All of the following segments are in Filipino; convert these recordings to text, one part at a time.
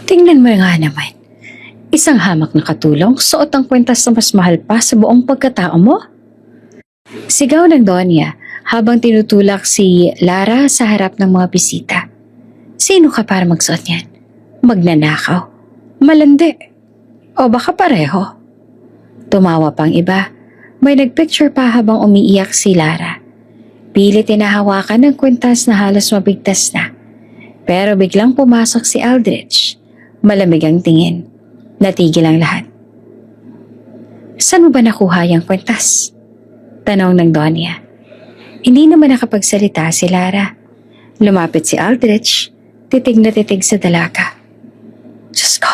Tingnan mo nga naman. Isang hamak na katulong, suot ang kwintas na mas mahal pa sa buong pagkatao mo? Sigaw ng Donya habang tinutulak si Lara sa harap ng mga bisita. Sino ka para magsuot yan? Magnanakaw? Malandi? O baka pareho? Tumawa pang iba. May nagpicture pa habang umiiyak si Lara. Pilit tinahawakan ng kwintas na halos mabigtas na. Pero biglang pumasok si Aldrich. Malamig ang tingin. Natigil ang lahat. Saan mo ba nakuha yung kwintas? Tanong ng Donya. Hindi naman nakapagsalita si Lara. Lumapit si Aldrich, titig na titig sa dalaga. Diyos ko,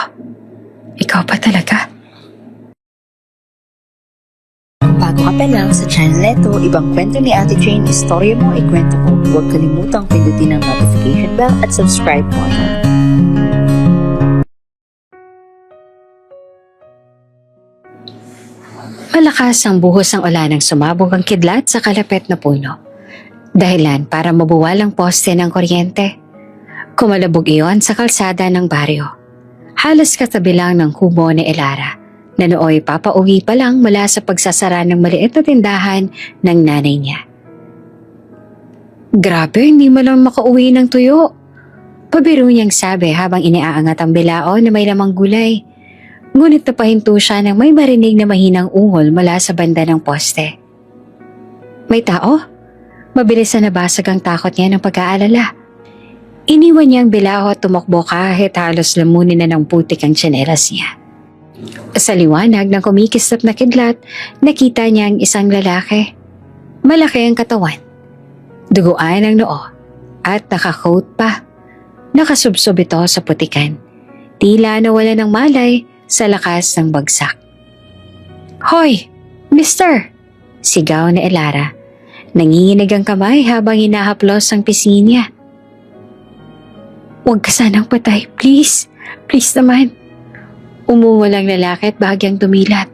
ikaw pa talaga? Bago ka pa lang sa channel neto, ibang kwento ni Ate Jane, istorya mo, ikwento ko. Huwag kalimutang pindutin ang notification bell at subscribe button. Malakas ang buhos ng ulan nang sumabog ang kidlat sa kalapit na puno. Dahilan para mabuwalang poste ng kuryente. Kumalabog iyon sa kalsada ng baryo. Halos katabi lang ng kubo ni Elara na nooy papauwi pa lang mula sa pagsasara ng maliit na tindahan ng nanay niya. Grabe, hindi mo lang makauwi ng tuyo. Pabiro niyang sabi habang iniaangat ang bilao na may lamang gulay. Ngunit napahinto siya nang may marinig na mahinang ungol mula sa banda ng poste. May tao? Mabilis na nabasag ang takot niya ng pag-aalala. Iniwan niya ang bilao at tumakbo kahit halos lamunin na ng putik ang tsinelas niya. Sa liwanag ng kumikislap na kidlat, nakita niya ang isang lalaki. Malaki ang katawan. Duguan ang noo at nakakoat pa. Nakasubsob ito sa putikan. Tila nawala ng malay sa lakas ng bagsak. Hoy! Mister! Sigaw ni Elara. Nanginginig ang kamay habang hinahaplos ang pisngi niya. Huwag ka sanang patay, please. Please naman. Umuwal ang lalaki at bahagyang dumilat.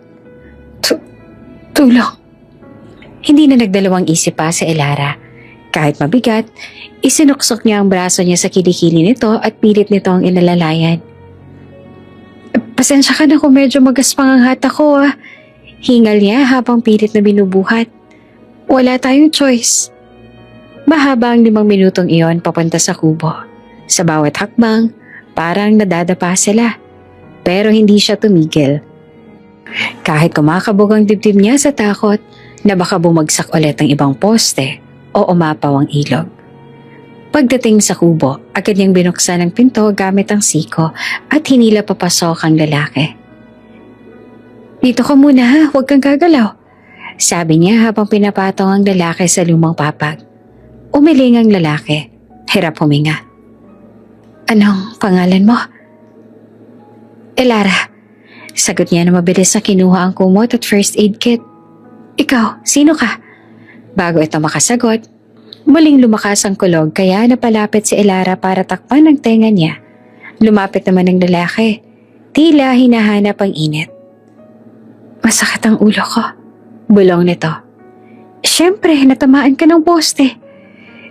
Tulong. Hindi na nagdalawang isip pa si Elara. Kahit mabigat, isinuksok niya ang braso niya sa kilikili nito at pilit nito ang inalalayan. Pasensya ka na kung medyo magaspang ang hata ko ah. Hingal niya habang pilit na binubuhat. Wala tayong choice. Mahaba ang 5 minutong iyon papunta sa kubo. Sa bawat hakbang, parang nadadapa sila. Pero hindi siya tumigil. Kahit kumakabog ang dibdib niya sa takot na baka bumagsak ulit ang ibang poste o umapaw ang ilog. Pagdating sa kubo, agad niyang binuksan ang pinto gamit ang siko at hinila papasok ang lalaki. Dito ka muna ha, huwag kang gagalaw. Sabi niya habang pinapatong ang lalaki sa lumang papag. Umiling ang lalaki, hirap huminga. Anong pangalan mo? Elara. Sagot niya na mabilis na kinuha ang kumot at first aid kit. Ikaw, sino ka? Bago ito makasagot, muling lumakas ang kulog kaya napalapit si Elara para takpan ang tenga niya. Lumapit naman ang lalaki. Tila hinahanap ang init. Masakit ang ulo ko. Bulong nito. Siyempre, natamaan ka ng poste.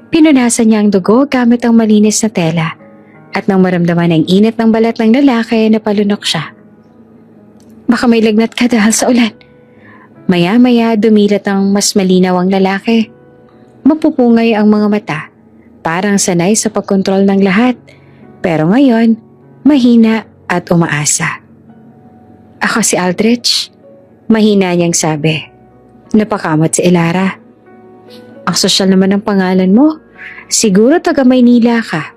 Pinunasan niya ang dugo gamit ang malinis na tela. At nang maramdaman ang init ng balat ng lalaki, napalunok siya. Baka may lagnat ka dahil sa ulan. Maya-maya dumilat ang mas malinaw ang lalaki. Mapupungay ang mga mata, parang sanay sa pagkontrol ng lahat. Pero ngayon, mahina at umaasa. Ako si Aldrich. Mahina niyang sabi. Napakamot si Elara. Ang sosyal naman ang pangalan mo. Siguro taga Maynila ka.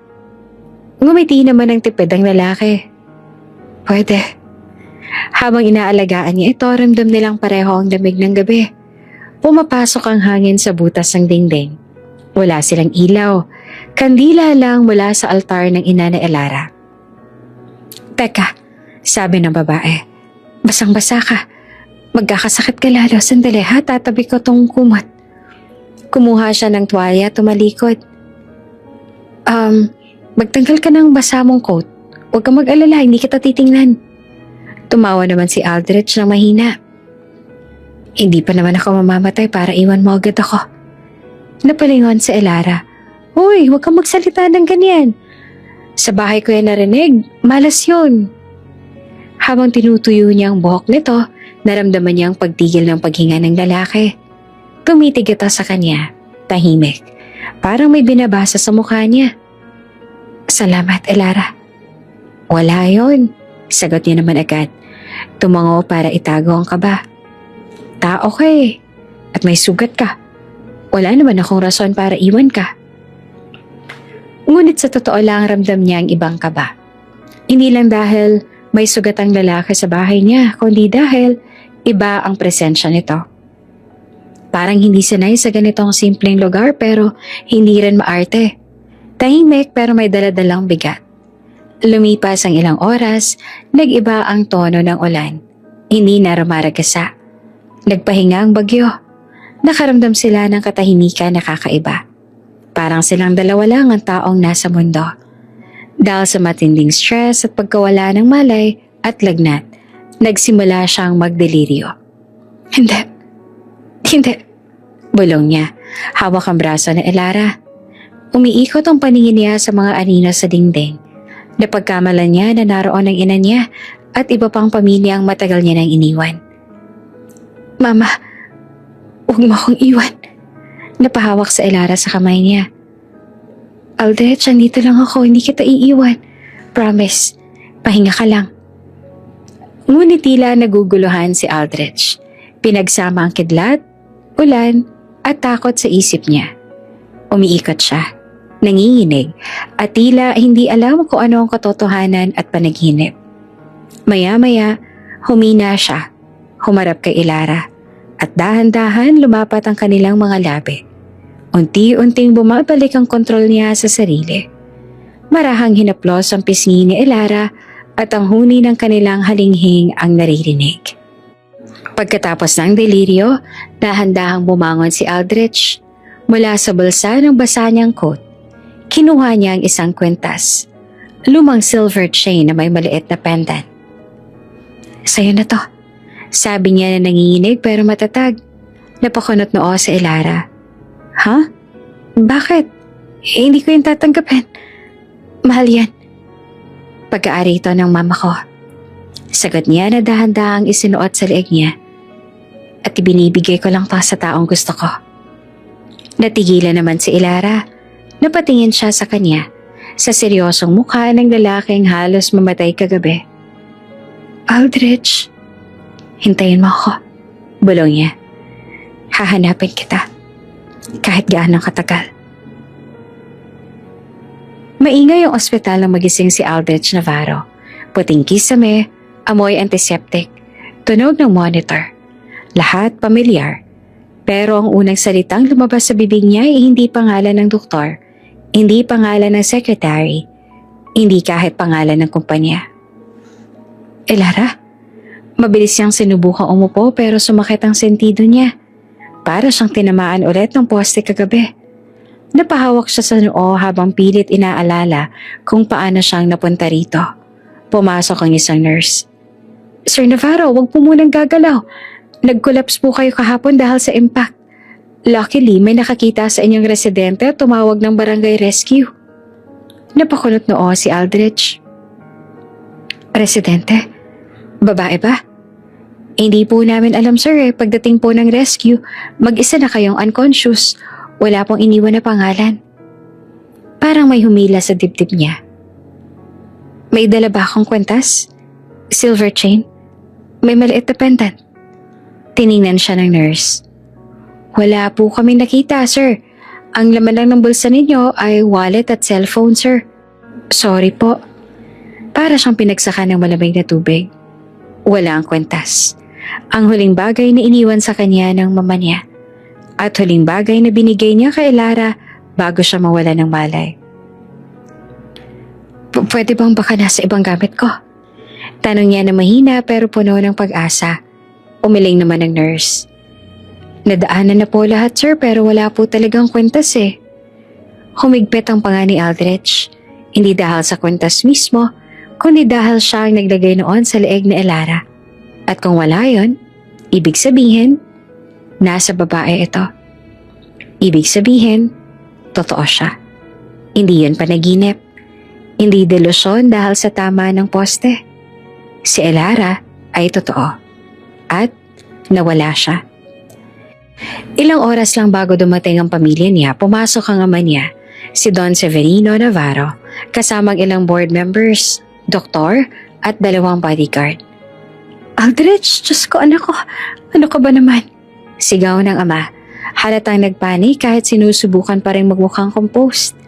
Ngumiti naman ang tipid ang lalaki. Pwede. Habang inaalagaan niya ito, ramdam nilang pareho ang lamig ng gabi. Pumapasok ang hangin sa butas ng dingding. Wala silang ilaw. Kandila lang mula sa altar ng ina ni Elara. Teka, sabi ng babae. Basang-basa ka. Magkakasakit ka lalo. Sandali ha, tatabi ko tong kumot. Kumuha siya ng tuwalya at tumalikod. Magtanggal ka ng basa mong coat. Huwag kang mag-alala, hindi kita titingnan. Tumawa naman si Aldrich ng mahina. Hindi pa naman ako mamamatay para iwan mo agad ako. Napalingon si Elara. Uy, huwag kang magsalita ng ganyan. Sa bahay ko yan narinig, malas yun. Habang tinutuyo niya ang buhok nito, naramdaman niya ang pagtigil ng paghinga ng lalaki. Tumitig ito sa kanya, tahimik, parang may binabasa sa mukha niya. Salamat, Elara. Wala yon, sagot niya naman agad. Tumango para itago ang kaba. Tao ka eh, at may sugat ka. Wala naman akong rason para iwan ka. Ngunit sa totoo lang ramdam niya ang ibang kaba. Hindi lang dahil may sugat ang lalaki sa bahay niya, kundi dahil iba ang presensya nito. Parang hindi sanay sa ganitong simpleng lugar pero hindi rin maarte. Tahimik pero may daladalang bigat. Lumipas ang ilang oras, nag-iba ang tono ng ulan. Hindi na rumaragasa. Nagpahinga ang bagyo. Nakaramdam sila ng katahimikan na kakaiba. Parang silang dalawa lang ang taong nasa mundo. Dahil sa matinding stress at pagkawala ng malay at lagnat, nagsimula siyang magdeliryo. Hindi. Bulong niya, hawak ang braso ni Elara. Umiikot ang paningin niya sa mga anino sa dingding. Napagkamalan niya na naroon ang ina niya at iba pang pamilya ang matagal niya nang iniwan. Mama, huwag mo akong iwan. Napahawak sa Elara sa kamay niya. Aldrich, andito lang ako, hindi kita iiwan. Promise, pahinga ka lang. Ngunit tila naguguluhan si Aldrich. Pinagsama ang kidlat, ulan, at takot sa isip niya. Umiikot siya, nanginginig, at tila hindi alam kung ano ang katotohanan at panaginip. Maya-maya, humina siya, humarap kay Elara, at dahan-dahan lumapat ang kanilang mga labi. Unti-unting bumabalik ang kontrol niya sa sarili. Marahang hinaplos ang pisngi ni Elara at ang huni ng kanilang halinghing ang naririnig. Pagkatapos ng deliryo, dahan-dahang bumangon si Aldrich. Mula sa bulsa ng basa niyang coat, kinuha niya ang isang kwintas, lumang silver chain na may maliit na pendant. Sa'yo na to, sabi niya na nanginginig pero matatag. Napakunot noo si Elara. Ha? Bakit? Hindi ko yung tatanggapin. Mahal yan. Pag-aari ito ng mama ko. Sagot niya na dahan-dahang isinuot sa leeg niya. At ibinibigay ko lang to sa taong gusto ko. Natigilan naman si Elara. Napatingin siya sa kanya, sa seryosong mukha ng lalaking halos mamatay kagabi. Aldrich, hintayin mo ako. Bulong niya. Hahanapin kita. Kahit gaano katagal. Maingay ang ospital nang magising si Aldrich Navarro. Puting kisame, amoy antiseptic, tunog ng monitor. Lahat pamilyar. Pero ang unang salitang lumabas sa bibig niya ay hindi pangalan ng doktor, hindi pangalan ng secretary, hindi kahit pangalan ng kumpanya. Elara, mabilis siyang sinubukang umupo pero sumakit ang sentido niya. Para siyang tinamaan ulit ng poste kagabi. Napahawak siya sa noo habang pilit inaalala kung paano siyang napunta rito. Pumasok ang isang nurse. Sir Navarro, wag po munang gagalaw. Nag-collapse po kayo kahapon dahil sa impact. Luckily, may nakakita sa inyong residente at tumawag ng barangay rescue. Napakunot noo si Aldrich. Residente? Babae ba? Hindi po namin alam sir pagdating po ng rescue, mag-isa na kayong unconscious. Wala pong iniwan na pangalan. Parang may humila sa dibdib niya. May dala ba akong kwentas? Silver chain? May maliit na pendant? Tiningnan siya ng nurse. Wala po kami nakita sir. Ang laman lang ng bulsa ninyo ay wallet at cellphone sir. Sorry po. Para siyang pinagsakan ng malamig na tubig. Wala ang kwentas. Ang huling bagay na iniwan sa kanya ng mama niya at huling bagay na binigay niya kay Elara bago siya mawala ng malay. Pwede bang baka nasa ibang gamit ko? Tanong niya na mahina pero puno ng pag-asa. Umiling naman ng nurse. Nadaanan na po lahat sir pero wala po talagang kwentas eh. Humigpit ang panga ni Aldrich. Hindi dahil sa kwentas mismo, kundi dahil siya ang naglagay noon sa leeg ni Elara. At kung wala yon, ibig sabihin, nasa babae ito. Ibig sabihin, totoo siya. Hindi yun panaginip. Hindi delusyon dahil sa tama ng poste. Si Elara ay totoo. At nawala siya. Ilang oras lang bago dumating ang pamilya niya, pumasok ang ama niya, si Don Severino Navarro, kasamang ilang board members, doktor, at 2 bodyguard. Aldrich, Diyos ko anak ko, ano ka ba naman? Sigaw ng ama, halatang nagpanik kahit sinusubukan pa rin magmukhang composed.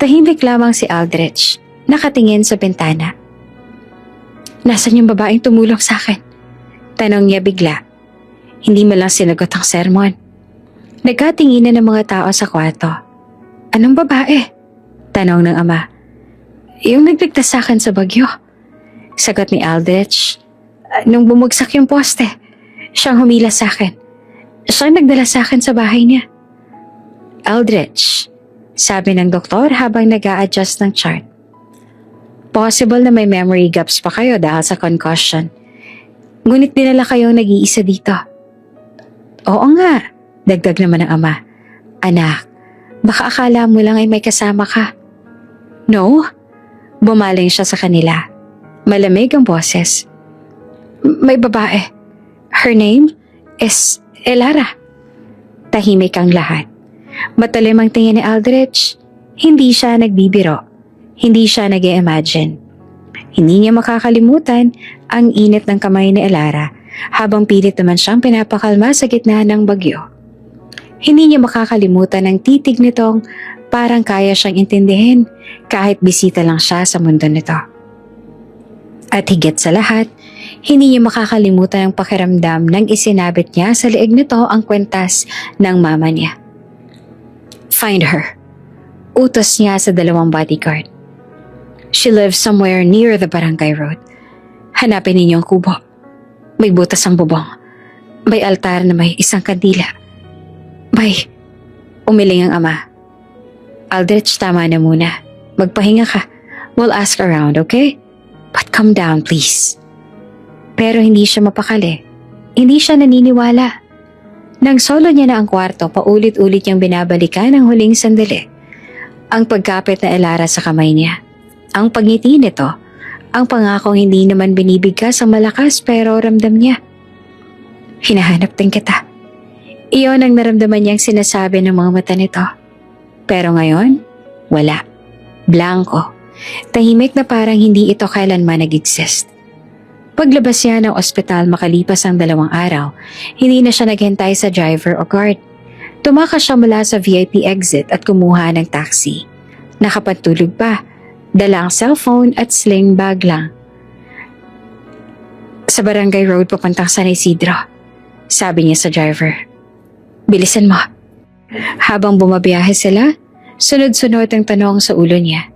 Tahimik lamang si Aldrich, nakatingin sa bintana. Nasaan yung babaeng tumulong sa akin? Tanong niya bigla. Hindi mo lang sinagot ang sermon. Nagkatinginan ng mga tao sa kwarto. Anong babae? Tanong ng ama. Yung nagligtas sa akin sa bagyo. Sagot ni Aldrich. Nung bumagsak yung poste, siyang humila sa akin. Siyang nagdala sa akin sa bahay niya. Aldrich, sabi ng doktor habang nag-a-adjust ng chart. Possible na may memory gaps pa kayo dahil sa concussion. Ngunit dinala kayong nag-iisa dito. Oo nga, dagdag naman ng ama. Anak, baka akala mo lang ay may kasama ka. No? Bumaling siya sa kanila. Malamig ang boses. May babae. Her name is Elara. Tahimik ang lahat. Matalim ang tingin ni Aldrich. Hindi siya nagbibiro. Hindi siya nag-i-imagine. Hindi niya makakalimutan ang init ng kamay ni Elara habang pilit naman siyang pinapakalma sa gitna ng bagyo. Hindi niya makakalimutan ang titig nitong parang kaya siyang intindihin kahit bisita lang siya sa mundo nito. At higit sa lahat, hindi niya makakalimutan ang pakiramdam nang isinabit niya sa leeg nito ang kwentas ng mama niya. Find her. Utos niya sa 2 bodyguard. She lives somewhere near the barangay road. Hanapin ninyo ang kubo. May butas ang bubong. May altar na may isang kandila. Umiling ang ama. Aldrich, tama na muna. Magpahinga ka. We'll ask around, okay? But calm down, please. Pero hindi siya mapakali. Hindi siya naniniwala. Nang solo niya na ang kwarto, paulit-ulit niyang binabalikan ang huling sandali. Ang pagkapit na Elara sa kamay niya. Ang pagngiti nito. Ang pangakong hindi naman binibigkas ang malakas pero ramdam niya. Hinahanap din kita. Iyon ang naramdaman niyang sinasabi ng mga mata nito. Pero ngayon, wala. Blanco. Tahimik na parang hindi ito kailanman nag-exist. Paglabas niya ng ospital makalipas ang 2 araw, hindi na siya naghintay sa driver o guard. Tumakas siya mula sa VIP exit at kumuha ng taxi. Nakapatulog pa, dala ang cellphone at sling bag lang. Sa barangay road papuntang San Isidro, sabi niya sa driver. Bilisan mo. Habang bumabiyahe sila, sunod-sunod ang tanong sa ulo niya.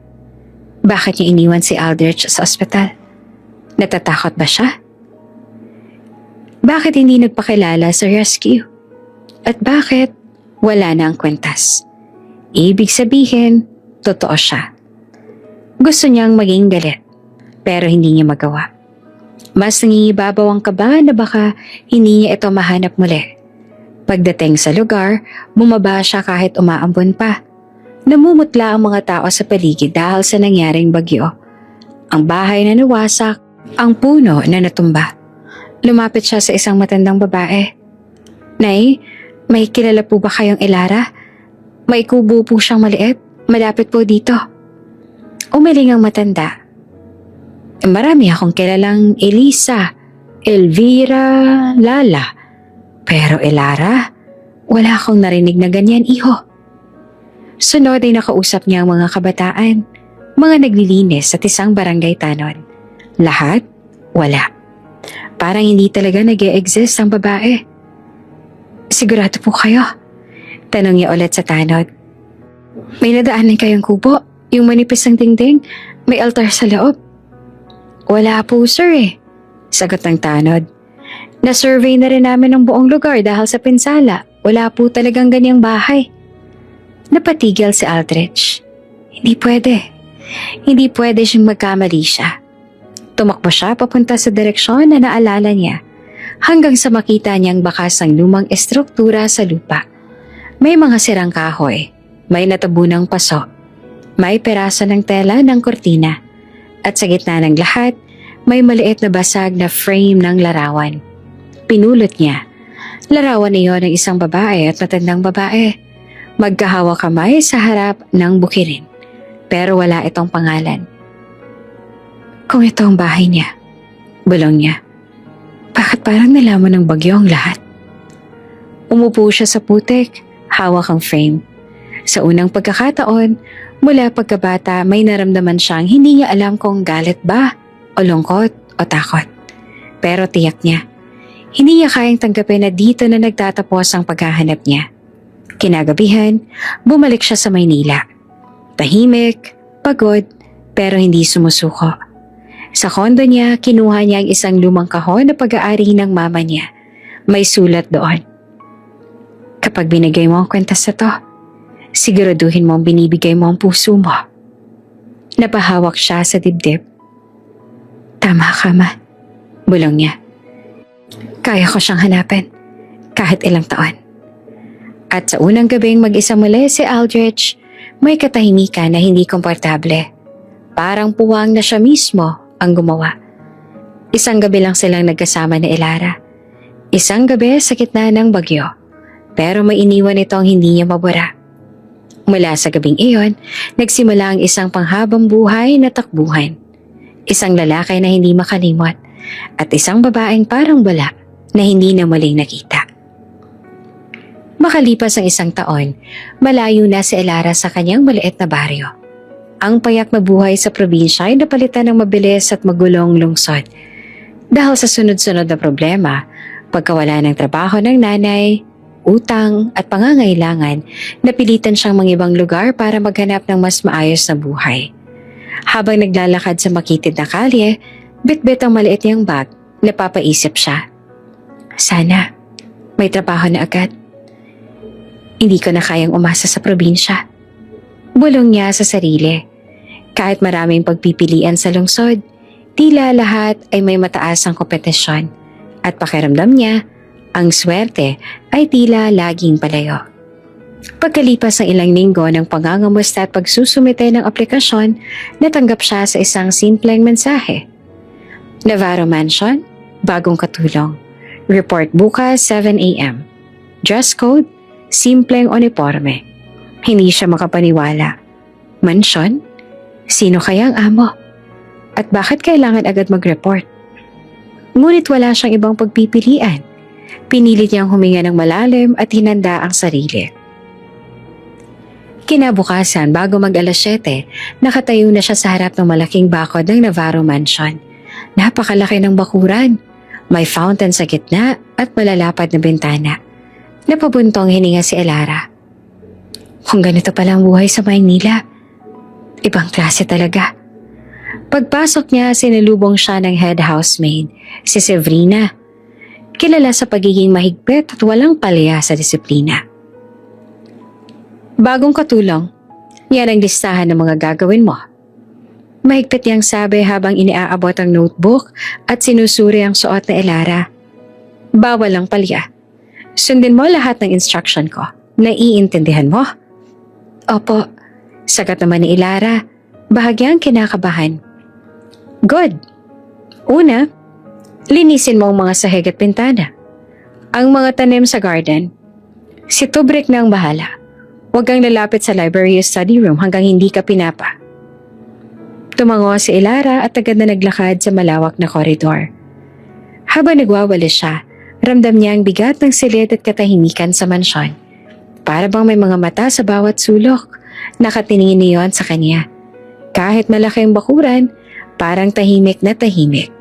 Bakit niya iniwan si Aldrich sa ospital? Natatakot ba siya? Bakit hindi nagpakilala sa rescue? At bakit wala na ang kwentas? Ibig sabihin, totoo siya. Gusto niyang maging galit, pero hindi niya magawa. Mas nangingibabaw ang kaba na baka hindi niya ito mahanap muli. Pagdating sa lugar, bumaba siya kahit umaambon pa. Namumutla ang mga tao sa paligid dahil sa nangyaring bagyo. Ang bahay na nawasak, ang puno na natumba. Lumapit siya sa isang matandang babae. Nay, may kilala po ba kayong Elara? May kubo po siyang maliit, malapit po dito. Umiling ang matanda. Marami akong kilalang Elisa, Elvira, Lala. Pero Elara, wala akong narinig na ganyan, iho. Sunod ay nakausap niya ang mga kabataan, mga naglilinis at isang barangay tanod. Lahat, wala. Parang hindi talaga nag-e-exist ang babae. Sigurado po kayo? Tanong niya ulit sa tanod. May nadaanan kayong kubo, yung manipis ng dingding, may altar sa loob. Wala po sir sagot ng tanod. Na-survey na rin namin ang buong lugar dahil sa pinsala. Wala po talagang ganyang bahay. Napatigil si Aldrich. Hindi pwede. Hindi pwede siyang magkamali siya. Tumakbo siya papunta sa direksyon na naalala niya hanggang sa makita niyang bakas ng lumang estruktura sa lupa. May mga sirang kahoy, may natabunang paso, May peraso ng tela ng kurtina at sa gitna ng lahat, may maliit na basag na frame ng larawan. Pinulot niya. Larawan niyo ng isang babae at matandang babae. Magkahawak kamay sa harap ng bukirin. Pero wala itong pangalan. Kung ito ang bahay niya, bulong niya. Bakit parang nalaman ng bagyo ang lahat? Umupo siya sa putik, hawak ang frame. Sa unang pagkakataon, mula pagkabata may naramdaman siyang hindi niya alam kung galit ba, o lungkot, o takot. Pero tiyak niya, hindi niya kayang tanggapin na dito na nagtatapos ang paghahanap niya. Kinagabihan, bumalik siya sa Maynila. Tahimik, pagod, pero hindi sumusuko. Sa kondo niya, kinuha niya ang isang lumang kahon na pag-aari ng mama niya. May sulat doon. Kapag binigay mo ang kwentas na to, siguraduhin mo ang binibigay mo ang puso mo. Napahawak siya sa dibdib. Tama ka, ma. Bulong niya. Kaya ko siyang hanapin, kahit ilang taon. At sa unang gabing mag-isa muli si Aldrich, may katahimikan na hindi komportable. Parang puwang na siya mismo ang gumawa. Isang gabi lang silang nagkasama ni Elara. Isang gabi sa gitna ng bagyo. Pero may iniwan itong hindi niya mabura. Mula sa gabing iyon, nagsimula ang isang panghabang buhay na takbuhan. Isang lalaki na hindi makalimot at isang babaeng parang wala na hindi na muling nakita. Makalipas ang isang taon, malayo na si Elara sa kanyang maliit na baryo. Ang payak na buhay sa probinsya ay napalitan ng mabilis at magulong lungsod. Dahil sa sunod-sunod na problema, pagkawala ng trabaho ng nanay, utang at pangangailangan, napilitan siyang mangibang lugar para maghanap ng mas maayos na buhay. Habang naglalakad sa makitid na kalye, bitbit ang maliit niyang bag, napapaisip siya. Sana, may trabaho na agad. Hindi ko na kayang umasa sa probinsya. Bulong niya sa sarili. Kahit maraming pagpipilian sa lungsod, tila lahat ay may mataas ang kompetisyon at pakiramdam niya, ang swerte ay tila laging palayo. Pagkalipas ng ilang linggo ng pangangamusta at pagsusumite ng aplikasyon, natanggap siya sa isang simpleng mensahe. Navarro Mansion, bagong katulong. Report bukas 7 a.m. Dress code, simpleng uniforme. Hindi siya makapaniwala. Mansion? Sino kaya ang amo? At bakit kailangan agad mag-report? Ngunit wala siyang ibang pagpipilian. Pinilit niyang huminga ng malalim at hinanda ang sarili. Kinabukasan, bago mag-alas 7, nakatayo na siya sa harap ng malaking bakod ng Navarro Mansion. Napakalaki ng bakuran. May fountain sa gitna at malalapad na bintana. Napabuntong hininga si Elara. Kung ganito pala ang buhay sa Maynila, ibang klase talaga. Pagpasok niya, sinalubong siya ng head housemaid, si Severina. Kilala sa pagiging mahigpit at walang palya sa disiplina. Bagong katulong, yan ang listahan ng mga gagawin mo. Mahigpit niyang sabi habang iniaabot ang notebook at sinusuri ang suot na Elara. Bawal ang palya. Sundin mo lahat ng instruction ko. Naiintindihan mo? Opo, sagot naman ni Elara, bahagyang kinakabahan. Good. Una, linisin mo ang mga sahig at pintana. Ang mga tanim sa garden. Si Tubrick na ang bahala. Huwag kang lalapit sa library o study room hanggang hindi ka pinapa. Tumango si Elara at agad na naglakad sa malawak na koridor. Habang nagwawalis siya, ramdam niya ang bigat ng silid at katahimikan sa mansyon. Para bang may mga mata sa bawat sulok, nakatingin niyon sa kanya. Kahit malaki ang bakuran, parang tahimik na tahimik.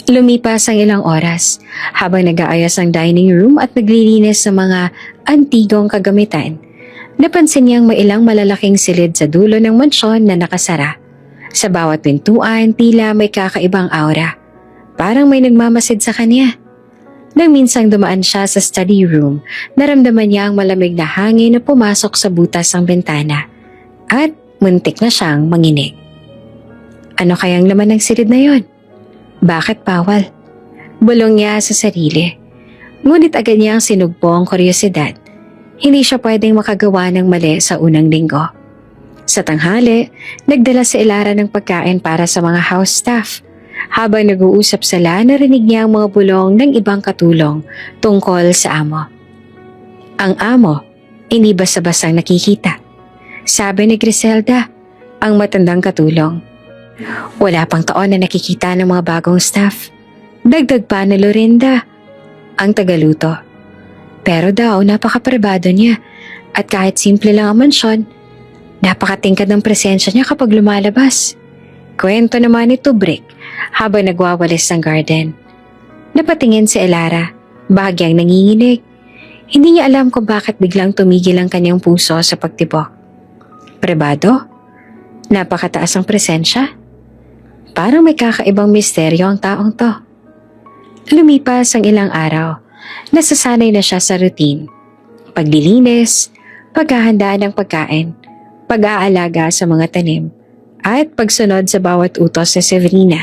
Lumipas ang ilang oras habang nag-aayos ang dining room at naglilinis sa mga antigong kagamitan. Napansin niyang may ilang malalaking silid sa dulo ng mansyon na nakasara. Sa bawat pintuan, tila may kakaibang aura. Parang may nagmamasid sa kanya. Nang minsang dumaan siya sa study room, naramdaman niya ang malamig na hangin na pumasok sa butas ng bintana. At muntik na siyang manginig. Ano kayang laman ng silid na yon? Bakit bawal? Bulong niya sa sarili. Ngunit agad niyang sinugpo ang kuryosidad. Hindi siya pwedeng makagawa ng mali sa unang linggo. Sa tanghali, nagdala si Elara ng pagkain para sa mga house staff. Habang nag-uusap sila, narinig niya ang mga bulong ng ibang katulong tungkol sa amo. Ang amo, hindi basta-bastang nakikita. Sabi ni Griselda, ang matandang katulong. Wala pang taon na nakikita ng mga bagong staff. Dagdag pa ni Lorinda, ang tagaluto. Pero daw napakapribado niya at kahit simple lang ang mansyon, napakatingkad ng presensya niya kapag lumalabas. Kwento naman ni Tubrick habang nagwawalis ng garden. Napatingin si Elara, bahagyang nanginginig. Hindi niya alam kung bakit biglang tumigil ang kanyang puso sa pagtibok. Pribado? Napakataas ang presensya? Parang may kakaibang misteryo ang taong to. Lumipas ang ilang araw, nasasanay na siya sa routine. Paglilinis, paghahandaan ng pagkain, pag-aalaga sa mga tanim, at pagsunod sa bawat utos ni Severina.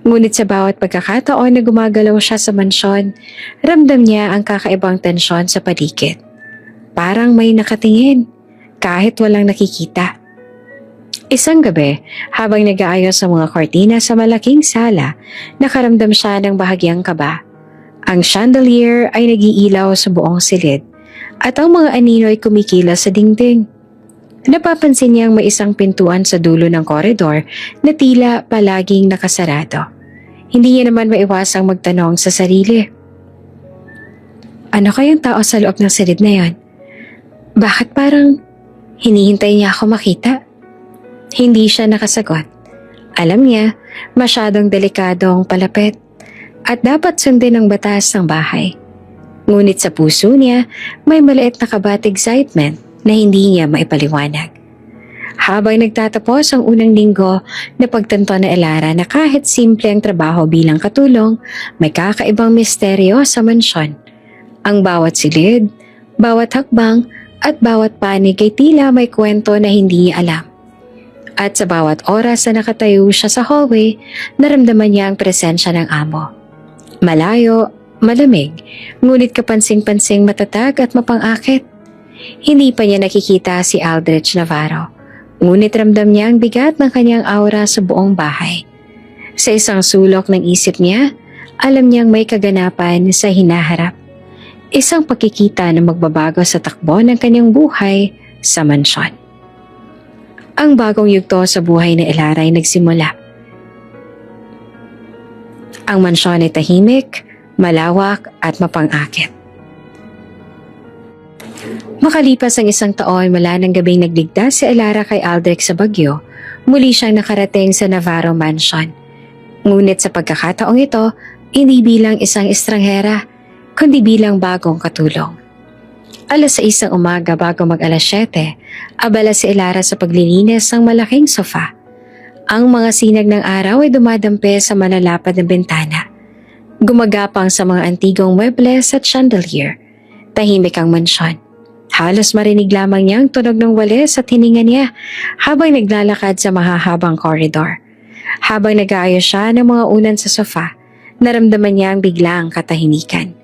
Ngunit sa bawat pagkakataon na gumagalaw siya sa mansyon, ramdam niya ang kakaibang tensyon sa paligid. Parang may nakatingin, kahit walang nakikita. Isang gabi, habang nag-aayos sa mga kortina sa malaking sala, nakaramdam siya ng bahagyang kaba. Ang chandelier ay nag-iilaw sa buong silid, at ang mga anino ay kumikilos sa dingding. Napapansin niyang may isang pintuan sa dulo ng koridor na tila palaging nakasarado. Hindi niya naman maiwasang magtanong sa sarili. Ano kayang tao sa loob ng silid na yon? Bakit parang hinihintay niya ako makita? Hindi siya nakasagot. Alam niya, masyadong delikadong palapit at dapat sundin ang batas ng bahay. Ngunit sa puso niya, may maliit na kaba at excitement na hindi niya maipaliwanag. Habang nagtatapos ang unang linggo, napagtanto na Elara na kahit simple ang trabaho bilang katulong, may kakaibang misteryo sa mansyon. Ang bawat silid, bawat hakbang, at bawat panig ay tila may kwento na hindi niya alam. At sa bawat oras na nakatayo siya sa hallway, naramdaman niya ang presensya ng amo. Malayo, malamig, ngunit kapansing-pansing matatag at mapang-akit. Hindi pa niya nakikita si Aldrich Navarro, ngunit ramdam niya ang bigat ng kanyang aura sa buong bahay. Sa isang sulok ng isip niya, alam niyang may kaganapan sa hinaharap. Isang pagkikita na magbabago sa takbo ng kanyang buhay sa mansyon. Ang bagong yugto sa buhay ni Elara ay nagsimula. Ang mansyon ay tahimik, malawak at mapang-akit. Makalipas ang isang taon mula ng gabing nagligtas si Elara kay Aldrich sa Bagyo, muli siyang nakarating sa Navarro Mansion. Ngunit sa pagkakataong ito, hindi bilang isang estranghera, kundi bilang bagong katulong. 6:00 ng umaga bago mag-alas 7, abala si Elara sa paglilinis ng malaking sofa. Ang mga sinag ng araw ay dumadampi sa malalapad na bintana. Gumagapang sa mga antigong muebles at chandelier. Tahimik ang mansyon. Halos marinig lamang niya ang tunog ng walis at hininga niya habang naglalakad sa mahahabang koridor. Habang nag-aayos siya ng mga unan sa sofa, naramdaman niya ang biglang katahimikan.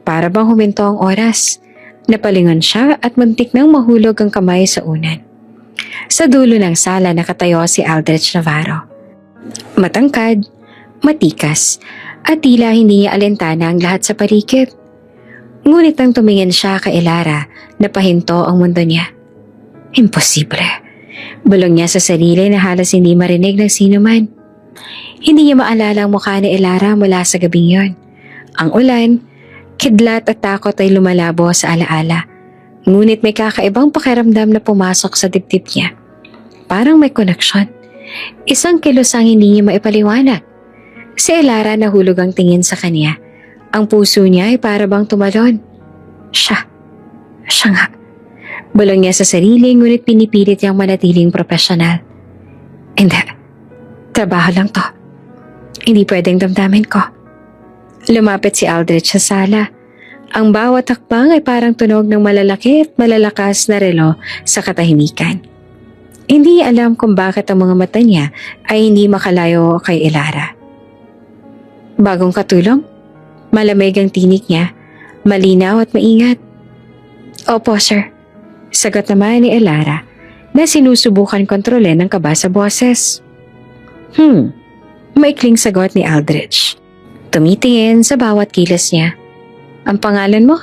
Para bang huminto ang oras. Napalingon siya at muntik nang mahulog ang kamay sa unan. Sa dulo ng sala nakatayo si Aldrich Navarro. Matangkad, matikas, at tila hindi niya alintana ang lahat sa paligid. Ngunit nang tumingin siya kay Elara, napahinto ang mundo niya. Imposible. Bulong niya sa sarili na halos hindi marinig ng sino man. Hindi niya maalala ang mukha ni Elara mula sa gabing yon. Ang ulan, kidlat at takot ay lumalabo sa alaala. Ngunit may kakaibang pakiramdam na pumasok sa dibdib niya. Parang may koneksyon. Isang kilosang hindi niya maipaliwanag. Si Elara nahulog ang tingin sa kanya. Ang puso niya ay para bang tumalon. Siya nga. Bulong niya sa sarili ngunit pinipilit niyang manatiling profesional. Hindi. Trabaho lang to. Hindi pwedeng damdamin ko. Lumapit si Aldrich sa sala. Ang bawat hakbang ay parang tunog ng malalaki at malalakas na relo sa katahimikan. Hindi niya alam kung bakit ang mga mata niya ay hindi makalayo kay Elara. Bagong katulong? Malamig ang tinig niya, malinaw at maingat. Opo, sir. Sagot naman ni Elara. na sinusubukan kontrolin ng kaba sa boses. Maikling sagot ni Aldrich. Tumitingin sa bawat kilos niya. Ang pangalan mo?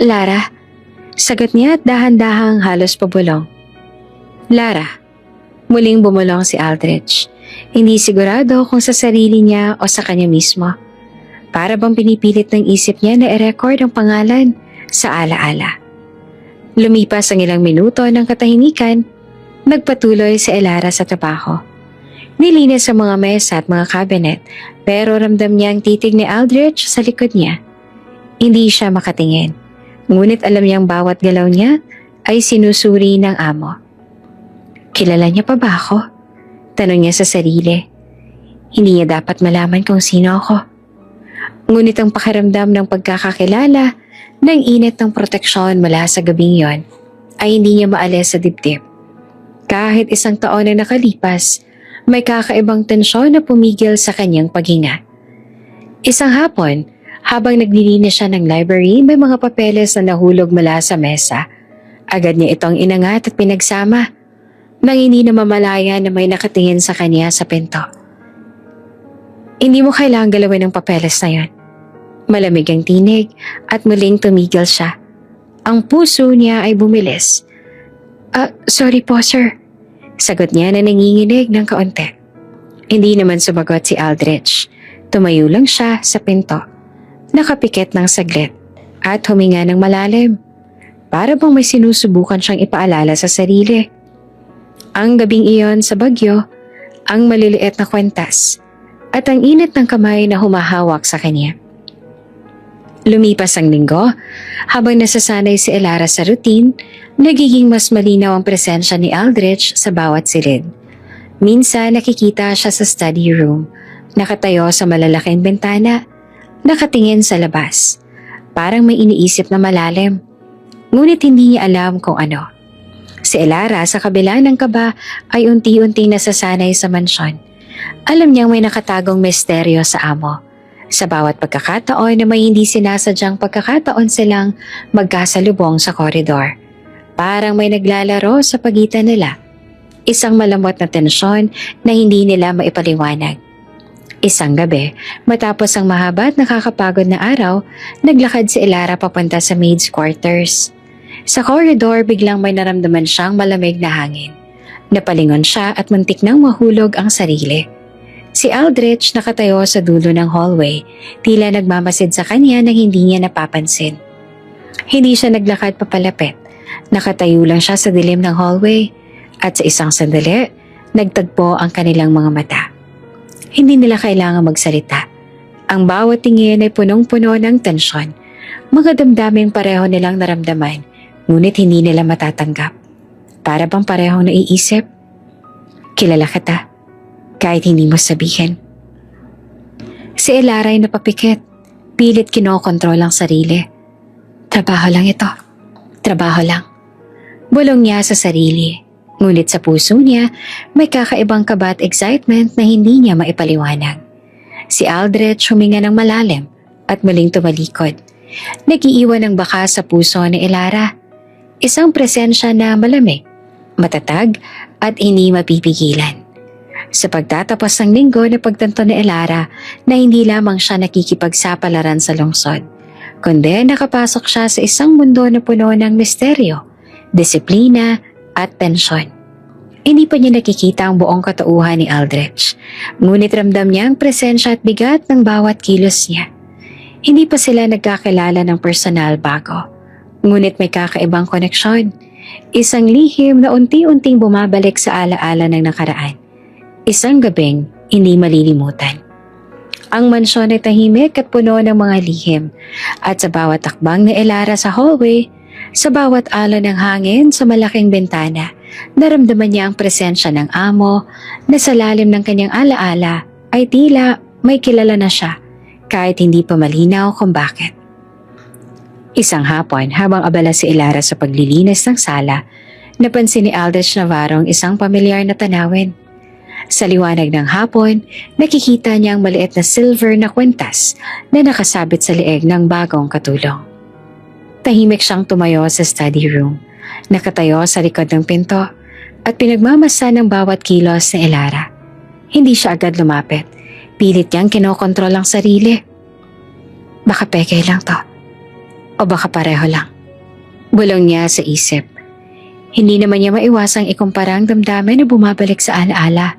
Lara. Sagot niya at dahan-dahang halos pabulong. Lara. Muling bumulong si Aldrich. Hindi sigurado kung sa sarili niya o sa kanya mismo. Para bang pinipilit ng isip niya na i-record ang pangalan sa alaala. Lumipas ang ilang minuto ng katahimikan, nagpatuloy si Elara sa trabaho. Nilinis ang mga mesa at mga cabinet, pero ramdam niya ang titig ni Aldrich sa likod niya. Hindi siya makatingin, ngunit alam niyang bawat galaw niya ay sinusuri ng amo. Kilala niya pa ba ako? Tanong niya sa sarili. Hindi niya dapat malaman kung sino ako. Ngunit ang pakiramdam ng pagkakakilala ng init ng proteksyon mula sa gabing yon ay hindi niya maalis sa dibdib. Kahit isang taon na nakalipas, may kakaibang tensyon na pumigil sa kanyang paghinga. Isang hapon, habang naglilinis siya ng library, may mga papeles na nahulog mula sa mesa. Agad niya itong inangat at pinagsama, nang hindi na mamalaya na may nakatingin sa kanya sa pinto. Hindi mo kailangang galawin ang papeles na yon. Malamig ang tinig at muling tumigil siya. Ang puso niya ay bumilis. Sorry po sir. Sagot niya na nanginginig ng kaunti. Hindi naman sumagot si Aldrich. Tumayo lang siya sa pinto. Nakapikit ng saglit at huminga ng malalim. Para bang may sinusubukan siyang ipaalala sa sarili. Ang gabing iyon sa Bagyo, ang maliliit na kwentas at ang init ng kamay na humahawak sa kanya. Lumipas ang linggo, habang nasasanay si Elara sa routine, nagiging mas malinaw ang presensya ni Aldrich sa bawat silid. Minsan nakikita siya sa study room, nakatayo sa malalaking bintana, nakatingin sa labas. Parang may iniisip na malalim, ngunit hindi niya alam kung ano. Si Elara sa kabila ng kaba ay unti-unting nasasanay sa mansyon. Alam niyang may nakatagong misteryo sa amo. Sa bawat pagkakataon na may hindi sinasadyang pagkakataon silang magkasalubong sa koridor. Parang may naglalaro sa pagitan nila. Isang malambot na tensyon na hindi nila maipaliwanag. Isang gabi, matapos ang mahaba at nakakapagod na araw, naglakad si Elara papunta sa maid's quarters. Sa corridor, biglang may naramdaman siyang malamig na hangin. Napalingon siya at muntik nang mahulog ang sarili. Si Aldrich nakatayo sa dulo ng hallway, tila nagmamasid sa kanya nang hindi niya napapansin. Hindi siya naglakad papalapit, nakatayo lang siya sa dilim ng hallway at sa isang sandali, nagtagpo ang kanilang mga mata. Hindi nila kailangang magsalita. Ang bawat tingin ay punong-puno ng tensyon. Mga damdaming pareho nilang naramdaman, ngunit hindi nila matatanggap. Para bang parehong naiisip? Kilala kita, kahit hindi mo sabihin. Si Elara ay napapikit, pilit kinokontrol ang sarili. Trabaho lang ito, trabaho lang. Bulong niya sa sarili, ngunit sa puso niya may kakaibang kaba at excitement na hindi niya maipaliwanag. Si Aldrich huminga ng malalim at muling tumalikod. Nag-iiwan ng baka sa puso ni Elara. Isang presensya na malamig, matatag at hindi mapipigilan. Sa pagtatapos ng linggo na pagtanto ni Elara na hindi lamang siya nakikipagsapalaran sa lungsod, kundi nakapasok siya sa isang mundo na puno ng misteryo, disiplina at tensyon. Hindi pa niya nakikita ang buong katauhan ni Aldrich, ngunit ramdam niya ang presensya at bigat ng bawat kilos niya. Hindi pa sila nagkakilala ng personal bago, ngunit may kakaibang koneksyon, isang lihim na unti-unting bumabalik sa alaala ng nakaraan. Isang gabing hindi malilimutan. Ang mansyon ay tahimik at puno ng mga lihim at sa bawat takbang ni Elara sa hallway, sa bawat alon ng hangin sa malaking bintana, naramdaman niya ang presensya ng amo na sa lalim ng kanyang alaala ay tila may kilala na siya kahit hindi pa malinaw kung bakit. Isang hapon habang abala si Elara sa paglilinis ng sala, napansin ni Aldrich Navarro ang isang pamilyar na tanawin. Sa liwanag ng hapon, nakikita niya ang maliit na silver na kwentas na nakasabit sa leeg ng bagong katulong. Tahimik siyang tumayo sa study room. Nakatayo sa likod ng pinto, at pinagmamasa ng bawat kilos ni Elara. Hindi siya agad lumapit. Pilit niyang kinokontrol ang sarili. Baka peke lang to. O baka pareho lang. Bulong niya sa isip. Hindi naman niya maiwasang ikumpara ang damdamin na bumabalik sa alaala.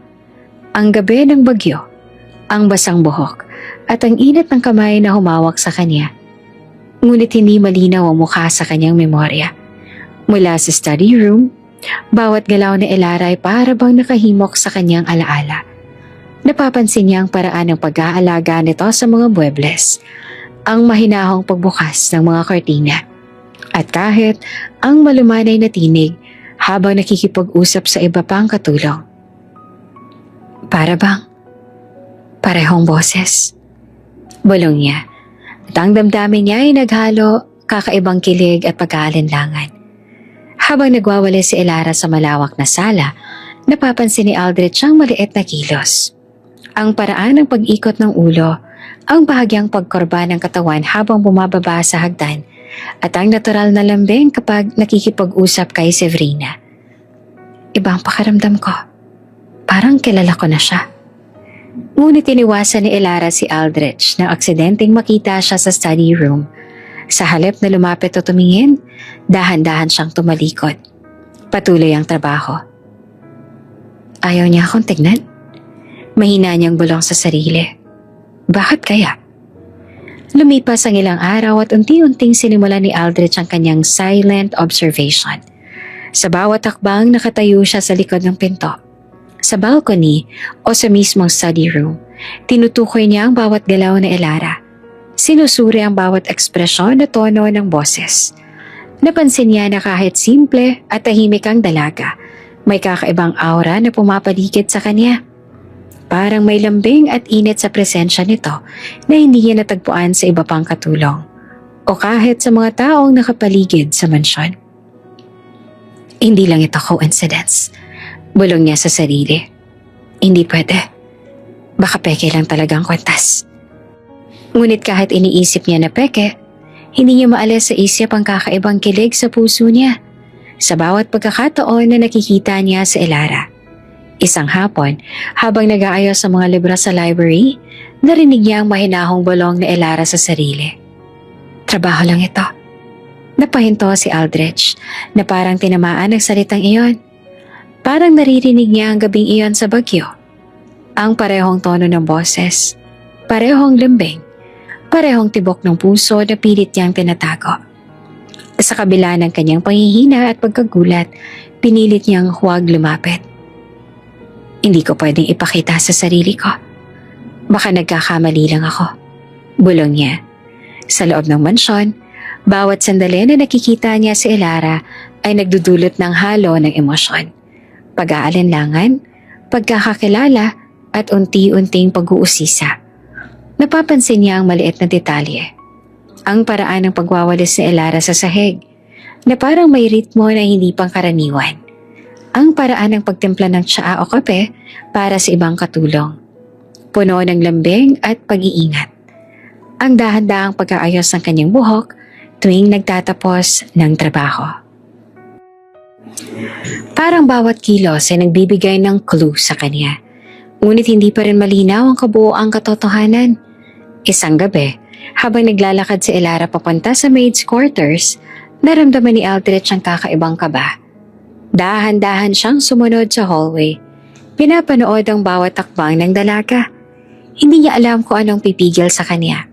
Ang gabi ng bagyo, ang basang buhok, at ang init ng kamay na humawak sa kanya. Ngunit hindi malinaw ang mukha sa kanyang memorya. Mula sa study room, bawat galaw ni Elara ay para bang nakahimok sa kanyang alaala. Napapansin niya ang paraan ng pag-aalaga nito sa mga muebles, ang mahinahong pagbukas ng mga kortina, at kahit ang malumanay na tinig habang nakikipag-usap sa iba pang katulong. Para bang parehong boses. Bulong niya, at ang damdamin niya ay naghalo kakaibang kilig at pag-aalinlangan. Habang nagwawala si Elara sa malawak na sala, napapansin ni Aldrich ang maliit na kilos. Ang paraan ng pag-ikot ng ulo, ang bahagyang pagkorba ng katawan habang bumababa sa hagdan, at ang natural na lambing kapag nakikipag-usap kay Severina. Ibang pakaramdam ko. Parang kilala ko na siya. Ngunit iniwasan ni Elara si Aldrich na aksidenteng makita siya sa study room. Sa halip na lumapit o tumingin, dahan-dahan siyang tumalikod. Patuloy ang trabaho. Ayaw niya akong tignan. Mahina niyang bulong sa sarili. Bakit kaya? Lumipas ang ilang araw at unti-unting sinimula ni Aldrich ang kanyang silent observation. Sa bawat hakbang nakatayo siya sa likod ng pinto. Sa balcony o sa mismong study room, tinutukoy niya ang bawat galaw na Elara. Sinusuri ang bawat ekspresyon na tono ng boses. Napansin niya na kahit simple at tahimik ang dalaga, may kakaibang aura na pumapaligid sa kanya. Parang may lambing at init sa presensya nito na hindi niya natagpuan sa iba pang katulong o kahit sa mga taong nakapaligid sa mansyon. Hindi lang ito coincidence. Bulong niya sa sarili. Hindi pwede. Baka peke lang talagang kwentas. Ngunit kahit iniisip niya na peke, hindi niya maalis sa isip ang kakaibang kilig sa puso niya sa bawat pagkakataon na nakikita niya sa Elara. Isang hapon, habang nag-aayos sa mga libro sa library, narinig niya ang mahinahong bulong ni Elara sa sarili. Trabaho lang ito. Napahinto si Aldrich na parang tinamaan ng salitang iyon. Parang naririnig niya ang gabing iyon sa bagyo. Ang parehong tono ng boses, parehong lambing, parehong tibok ng puso na pilit niyang tinatago. Sa kabila ng kanyang panghihina at pagkagulat, pinilit niyang huwag lumapit. Hindi ko pwedeng ipakita sa sarili ko. Baka nagkakamali lang ako. Bulong niya. Sa loob ng mansyon, bawat sandali na nakikita niya si Elara ay nagdudulot ng halo ng emosyon. Pag-aalinlangan, pagkakakilala at unti-unting pag-uusisa. Napapansin niya ang maliit na detalye. Ang paraan ng pagwawalis ni Elara sa sahig na parang may ritmo na hindi pangkaraniwan. Ang paraan ng pagtimpla ng tsaa o kape para sa ibang katulong. Puno ng lambing at pag-iingat. Ang dahan-dahang pag-aayos ng kanyang buhok tuwing nagtatapos ng trabaho. Parang bawat kilos ay nagbibigay ng clue sa kanya. Ngunit hindi pa rin malinaw ang kabuoang katotohanan. Isang gabi, habang naglalakad si Elara papunta sa maid's quarters, naramdaman ni Aldrich ang kakaibang kaba. Dahan-dahan siyang sumunod sa hallway. Pinapanood ang bawat takbang ng dalaga. Hindi niya alam kung anong pipigil sa kanya.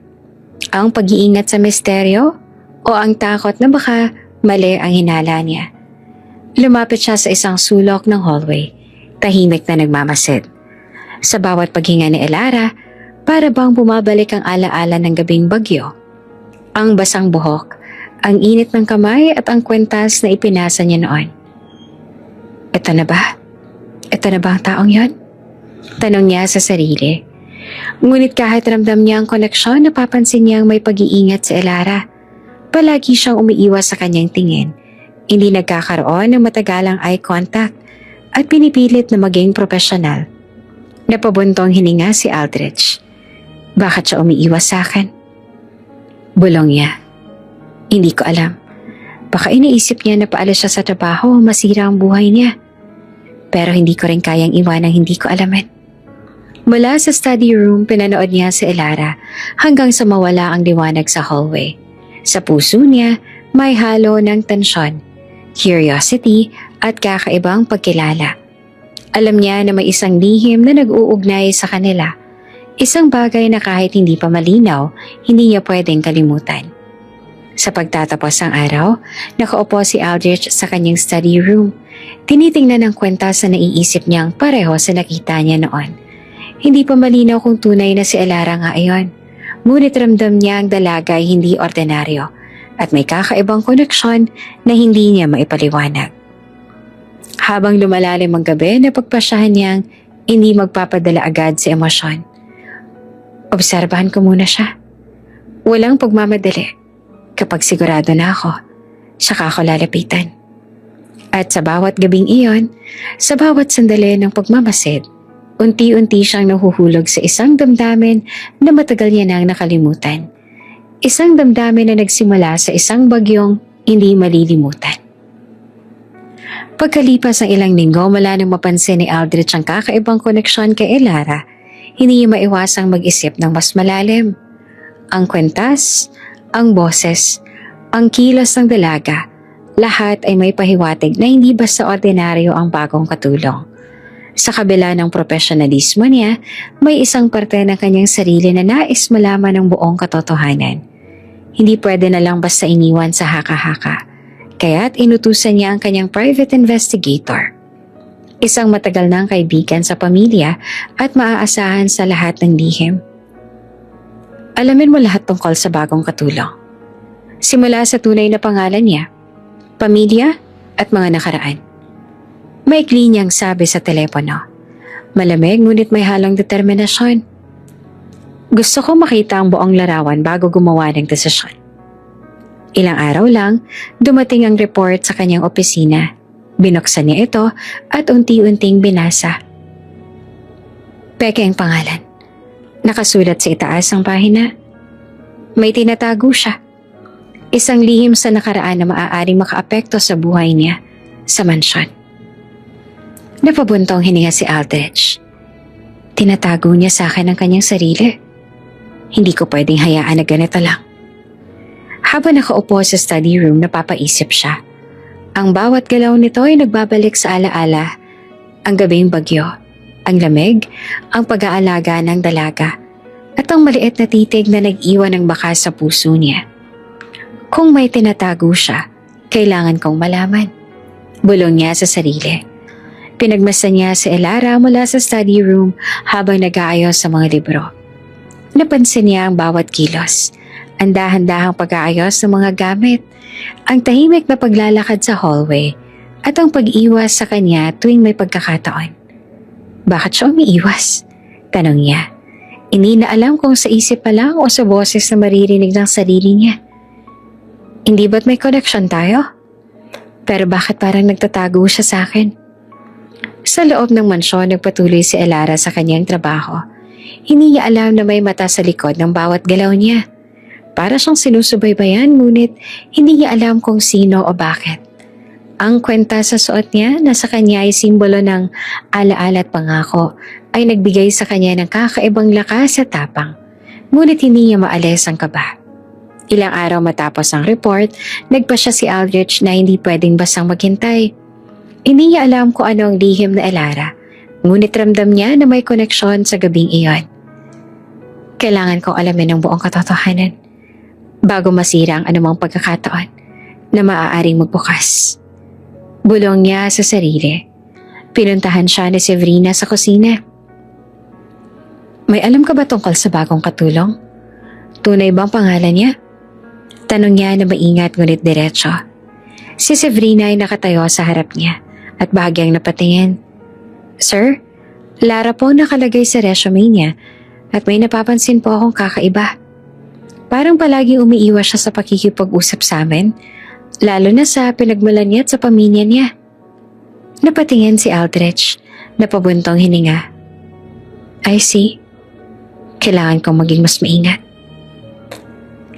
Ang pag-iingat sa misteryo o ang takot na baka mali ang hinala niya. Lumapit siya sa isang sulok ng hallway, tahimik na nagmamasid. Sa bawat paghinga ni Elara, para bang bumabalik ang alaala ng gabing bagyo. Ang basang buhok, ang init ng kamay at ang kwentas na ipinasa niya noon. Ito na ba? Ito na ba ang taong yon? Tanong niya sa sarili. Ngunit kahit ramdam niya ang koneksyon, napapansin niyang may pag-iingat si Elara. Palagi siyang umiiwas sa kanyang tingin. Hindi nagkakaroon ng matagalang eye contact at pinipilit na maging profesional. Napabuntong hininga si Aldrich. Bakit siya umiiwas sa akin? Bulong niya. Hindi ko alam. Baka iniisip niya na paalis siya sa trabaho o masira ang buhay niya. pero hindi ko rin kayang iwanang hindi ko alamin. Mula sa study room, pinanood niya si Elara hanggang sa mawala ang liwanag sa hallway. Sa puso niya, may halo ng tensyon, curiosity at kakaibang pagkilala. Alam niya na may isang lihim na nag-uugnay sa kanila. Isang bagay na kahit hindi pa malinaw, hindi niya pwedeng kalimutan. Sa pagtatapos ng araw, nakaupo si Aldrich sa kanyang study room. Tinitingnan ang kwenta sa naiisip niyang pareho sa nakita niya noon. Hindi pa malinaw kung tunay na si Elara nga ayon. Ngunit ramdam niya ang dalaga ay hindi ordinaryo at may kakaibang koneksyon na hindi niya maipaliwanag. Habang lumalalim ang gabi, napagpasyahan niyang hindi magpapadala agad sa emosyon. Obserbahan ko muna siya. Walang pagmamadali. Kapag sigurado na ako, saka ako lalapitan. At sa bawat gabing iyon, sa bawat sandali ng pagmamasid, unti-unti siyang nahuhulog sa isang damdamin na matagal niya nang nakalimutan. Isang damdamin na nagsimula sa isang bagyong hindi malilimutan. Pagkalipas ng ilang linggo, mula nang mapansin ni Aldrich ang kakaibang koneksyon kay Elara, hindi niya maiwasang mag-isip ng mas malalim. Ang kwentas, ang boses, ang kilos ng dalaga, lahat ay may pahiwatig na hindi basta ordinaryo ang bagong katulong. Sa kabila ng profesionalismo niya, may isang parte ng kanyang sarili na nais malaman ng buong katotohanan. Hindi pwede na lang basta iniwan sa haka-haka, kaya't inutusan niya ang kanyang private investigator. Isang matagal nang kaibigan sa pamilya at maaasahan sa lahat ng lihim. Alamin mo lahat tungkol sa bagong katulong. Simula sa tunay na pangalan niya, pamilya at mga nakaraan. Maikli niyang sabi sa telepono. Malamig ngunit may halong determinasyon. Gusto ko makita ang buong larawan bago gumawa ng desisyon. Ilang araw lang, dumating ang report sa kanyang opisina. Binuksan niya ito at unti-unting binasa. Peke ang pangalan. Nakasulat sa itaas ang pahina. May tinatago siya. Isang lihim sa nakaraan na maaaring makaapekto sa buhay niya sa mansyon. Napabuntong hininga si Aldrich. Tinatago niya sa akin ang kanyang sarili. Hindi ko pwedeng hayaan na ganito lang. Habang nakaupo sa study room, napapaisip siya. Ang bawat galaw nito ay nagbabalik sa alaala. Ang gabing bagyo, ang lamig, ang pag-aalaga ng dalaga, at ang maliit na titig na nag-iwan ng bakas sa puso niya. Kung may tinatago siya, kailangan kong malaman. Bulong niya sa sarili. Pinagmasdan niya si Elara mula sa study room habang nag-aayos sa mga libro. Napansin niya ang bawat kilos, ang dahan-dahang pag-aayos ng mga gamit, ang tahimik na paglalakad sa hallway, at ang pag-iwas sa kanya tuwing may pagkakataon. Bakit siya umiiwas? Tanong niya. Hindi na alam kung sa isip pa lang o sa boses na maririnig ng sarili niya. Hindi ba't may connection tayo? Pero bakit parang nagtatago siya sa akin? Sa loob ng mansyon, nagpatuloy si Elara sa kanyang trabaho. Hindi niya alam na may mata sa likod ng bawat galaw niya. Para siyang sinusubaybayan, ngunit hindi niya alam kung sino o bakit. Ang kwenta sa suot niya na sa kanya ay simbolo ng alaala at pangako ay nagbigay sa kanya ng kakaibang lakas at tapang. Ngunit hindi niya maalis ang kaba. Ilang araw matapos ang report, nagpasya si Aldrich na hindi pwedeng basang maghintay. Hindi niya alam kung ano ang lihim na Elara, ngunit ramdam niya na may koneksyon sa gabing iyon. Kailangan kong alamin ang buong katotohanan bago masira ang anumang pagkakataon na maaaring magbukas. Bulong niya sa sarili. Pinuntahan siya ni Severina sa kusina. May alam ka ba tungkol sa bagong katulong? Tunay bang pangalan niya? Tanong niya na maingat ngunit diretso. Si Severina ay nakatayo sa harap niya at bahagyang napatingin. Sir, Lara po nakalagay sa resume niya at may napapansin po akong kakaiba. Parang palagi umiiwas siya sa pakikipag-usap sa amin, lalo na sa pinagmulan niya at sa pamilya niya. Napatingin si Aldrich, napabuntong hininga. I see. Kailangan kong maging mas maingat.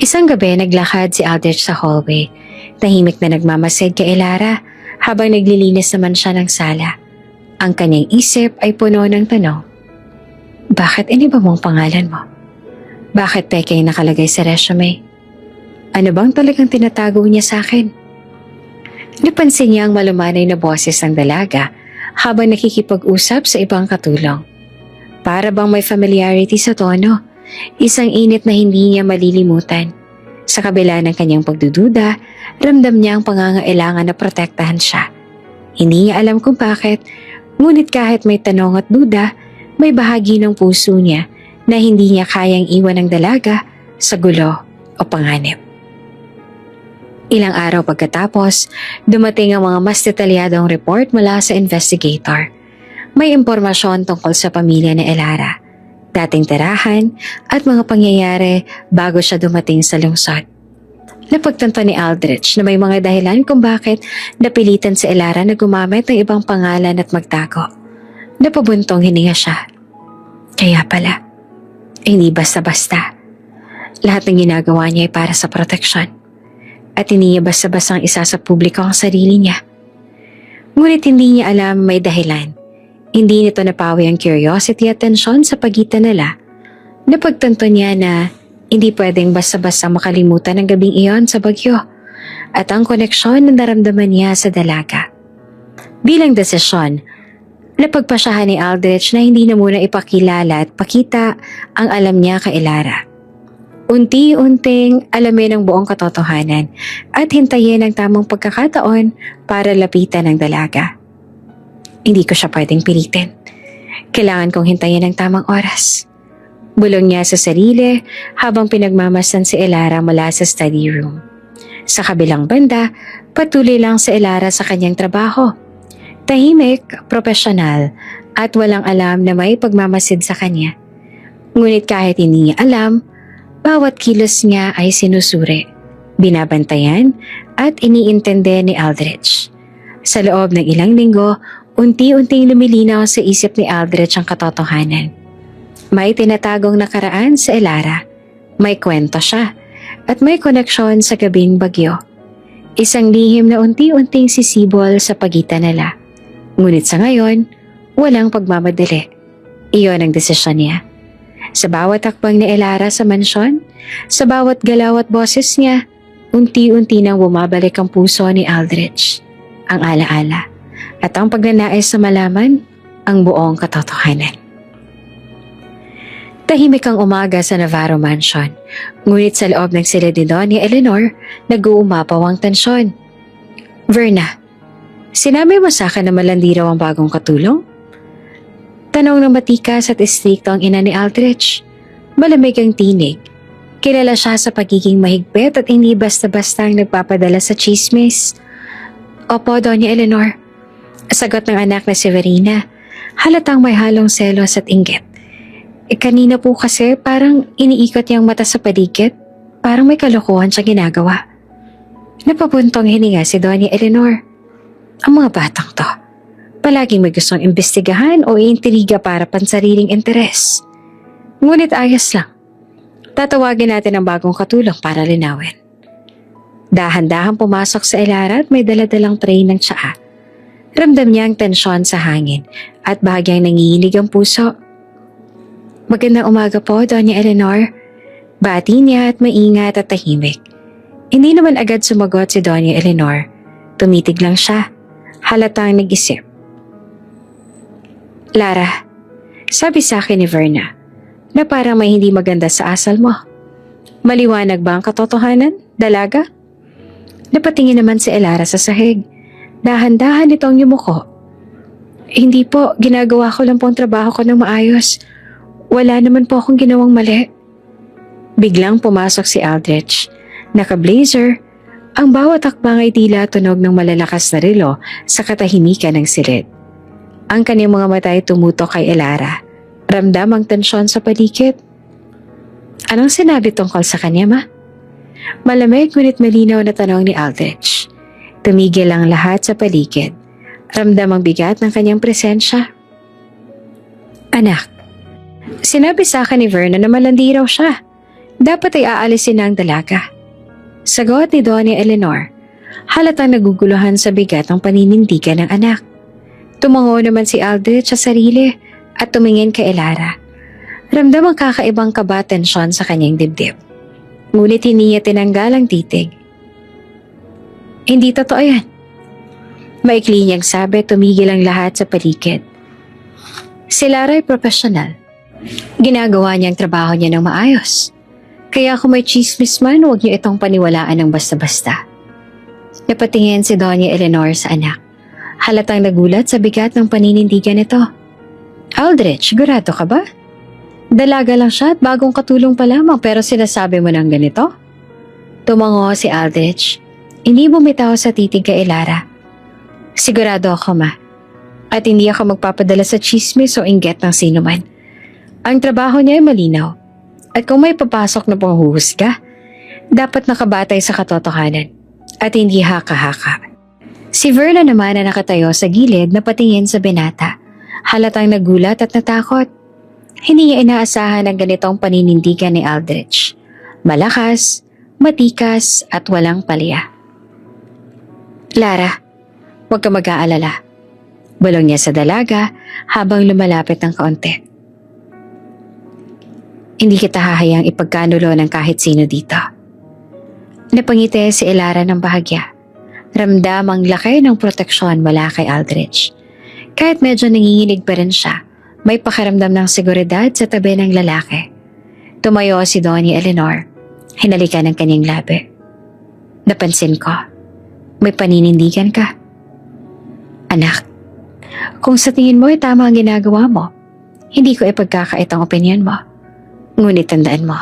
Isang gabi, naglakad si Aldrich sa hallway. Tahimik na nagmamasid kay Elara habang naglilinis naman siya ng sala. Ang kanyang isip ay puno ng tanong. Bakit iniba mong pangalan mo? Bakit peke ang nakalagay sa resume? Ano bang talagang tinatago niya sa akin? Napansin niya ang malumanay na boses ng dalaga habang nakikipag-usap sa ibang katulong. Para bang may familiarity sa tono, isang init na hindi niya malilimutan. Sa kabila ng kanyang pagdududa, ramdam niya ang pangangailangan na protektahan siya. Hindi niya alam kung bakit, ngunit kahit may tanong at duda, may bahagi ng puso niya na hindi niya kayang iwan ng dalaga sa gulo o panganib. Ilang araw pagkatapos, dumating ang mga mas detalyadong report mula sa investigator. May impormasyon tungkol sa pamilya ni Elara, dating tirahan at mga pangyayari bago siya dumating sa lungsod. Napagtanto ni Aldrich na may mga dahilan kung bakit napilitan si Elara na gumamit ng ibang pangalan at magtago. Napabuntong hininga siya. Kaya pala, hindi basta-basta. Lahat ng ginagawa niya ay para sa proteksyon. At hindi niya basta-bastang isa sa publiko ang sarili niya. Ngunit hindi niya alam may dahilan. Hindi nito napawi ang curiosity at tensyon sa pagitan nila. Napagtanto niya na hindi pwedeng basta-basta makalimutan ang gabing iyon sa Bagyo at ang koneksyon na naramdaman niya sa dalaga. Bilang desisyon, napagpasyahan ni Aldrich na hindi na muna ipakilala at pakita ang alam niya kay Elara. Unti-unting alamin ang buong katotohanan at hintayin ang tamang pagkakataon para lapitan ang dalaga. Hindi ko siya pwedeng pilitin. Kailangan kong hintayin ang tamang oras. Bulong niya sa sarili habang pinagmamasan si Elara mula sa study room. Sa kabilang banda, patuloy lang si Elara sa kanyang trabaho. Tahimik, propesyonal, at walang alam na may pagmamasid sa kanya. Ngunit kahit hindi niya alam, bawat kilos niya ay sinusuri, binabantayan at iniintindi ni Aldrich. Sa loob ng ilang linggo, unti-unting lumilinaw sa isip ni Aldrich ang katotohanan. May tinatagong nakaraan sa Elara, may kwento siya, at may koneksyon sa gabing Bagyo. Isang lihim na unti-unting sisibol sa pagitan nila. Ngunit sa ngayon, walang pagmamadali. Iyon ang desisyon niya. Sa bawat hakbang ni Elara sa mansyon, sa bawat galaw at boses niya, unti-unti nang bumabalik ang puso ni Aldrich, ang alaala, at ang pagnanais na malaman ang buong katotohanan. Tahimik ang umaga sa Navarro Mansion, ngunit sa loob ng silid ni Don ni Eleanor, nag-uumapaw ang tensyon. Verna, sinabi mo sa akin na malandi raw ang bagong katulong? Tanong ng matikas at istrikto ang ina ni Aldrich. Malamig ang tinig. Kilala siya sa pagiging mahigpit at hindi basta-basta ang nagpapadala sa chismis. Opo, Doña Eleanor. Sagot ng anak na si Verena. Halatang may halong selos at inggit. Kanina po kasi parang iniikot niyang mata sa paligid. Parang may kalokohan siya ginagawa. Napabuntong hininga si Doña Eleanor. Ang mga batang to, palaging may gustong imbestigahan o iintriga para pansariling interes. Ngunit ayos lang. Tatawagin natin ang bagong katulong para linawin. Dahan-dahan pumasok sa Elara at may daladalang tray ng tsaa. Ramdam niya ang tensyon sa hangin at bahagyang nanginginig ang puso. Magandang umaga po, Doña Eleanor. Bati niya at maingat at tahimik. Hindi naman agad sumagot si Doña Eleanor. Tumitig lang siya. Halatang nag-isip. Lara, sabi sa akin ni Verna na parang may hindi maganda sa asal mo. Maliwanag ba ang katotohanan, dalaga? Napatingin naman si Elara sa sahig. Dahan-dahan itong yumuko. Hindi po, ginagawa ko lang po ang trabaho ko ng maayos. Wala naman po akong ginawang mali. Biglang pumasok si Aldrich. Naka-blazer. Ang bawat hakbang ay tila tunog ng malalakas na relo sa katahimikan ng silid. Ang kanyang mga mata ay tumutok kay Elara. Ramdam ang tensyon sa paligid. Anong sinabi tungkol sa kanya, ma? Malamig ngunit malinaw na tanong ni Aldrich. Tumigil ang lahat sa paligid. Ramdam ang bigat ng kanyang presensya. Anak, sinabi sa akin ni Verna na malandi raw siya. Dapat ay aalisin na ang dalaga. Sagot ni Doña Eleanor. Halatang naguguluhan sa bigat ng paninindigan ng anak. Tumango naman si Aldrich sa sarili at tumingin kay Elara. Ramdam ang kakaibang kaba at tensyon sa kanyang dibdib. Ngunit hindi niya tinanggal ang titig. Hindi totoo yan. Maikli niyang sabi, tumigil ang lahat sa paligid. Si Lara ay profesional. Ginagawa niya ang trabaho niya ng maayos. Kaya kung may chismis man, huwag niyo itong paniwalaan ng basta-basta. Napatingin si Doña Eleanor sa anak. Halatang nagulat sa bigat ng paninindigan nito. Aldrich, sigurado ka ba? Dalaga lang siya at bagong katulong pa lamang pero sinasabi mo ng ganito? Tumango si Aldrich. Hindi bumitaw sa titig kay Elara. Sigurado ako, ma. At hindi ako magpapadala sa chismis o inggit ng sino man. Ang trabaho niya ay malinaw. At kung may papasok na panghuhusga, dapat nakabatay sa katotohanan at hindi haka-haka. Si Verna naman na nakatayo sa gilid na patingin sa binata. Halatang nagulat at natakot. Hindi niya inaasahan ang ganitong paninindigan ni Aldrich. Malakas, matikas at walang palya. Lara, huwag ka mag-aalala. Bulong niya sa dalaga habang lumalapit ng kaunti. Hindi kita hahayang ipagkanulo ng kahit sino dito. Napangiti si Elara ng bahagya. Ramdam ang laki ng proteksyon mula kay Aldrich. Kahit medyo nanginginig pa rin siya, may pakiramdam ng seguridad sa tabi ng lalaki. Tumayo si Doña Eleanor. Hinalikan ng kanyang labi. Napansin ko, may paninindigan ka. Anak, kung sa tingin mo ay tama ang ginagawa mo, hindi ko ipagkakait ang opinyon mo. Ngunit tandaan mo,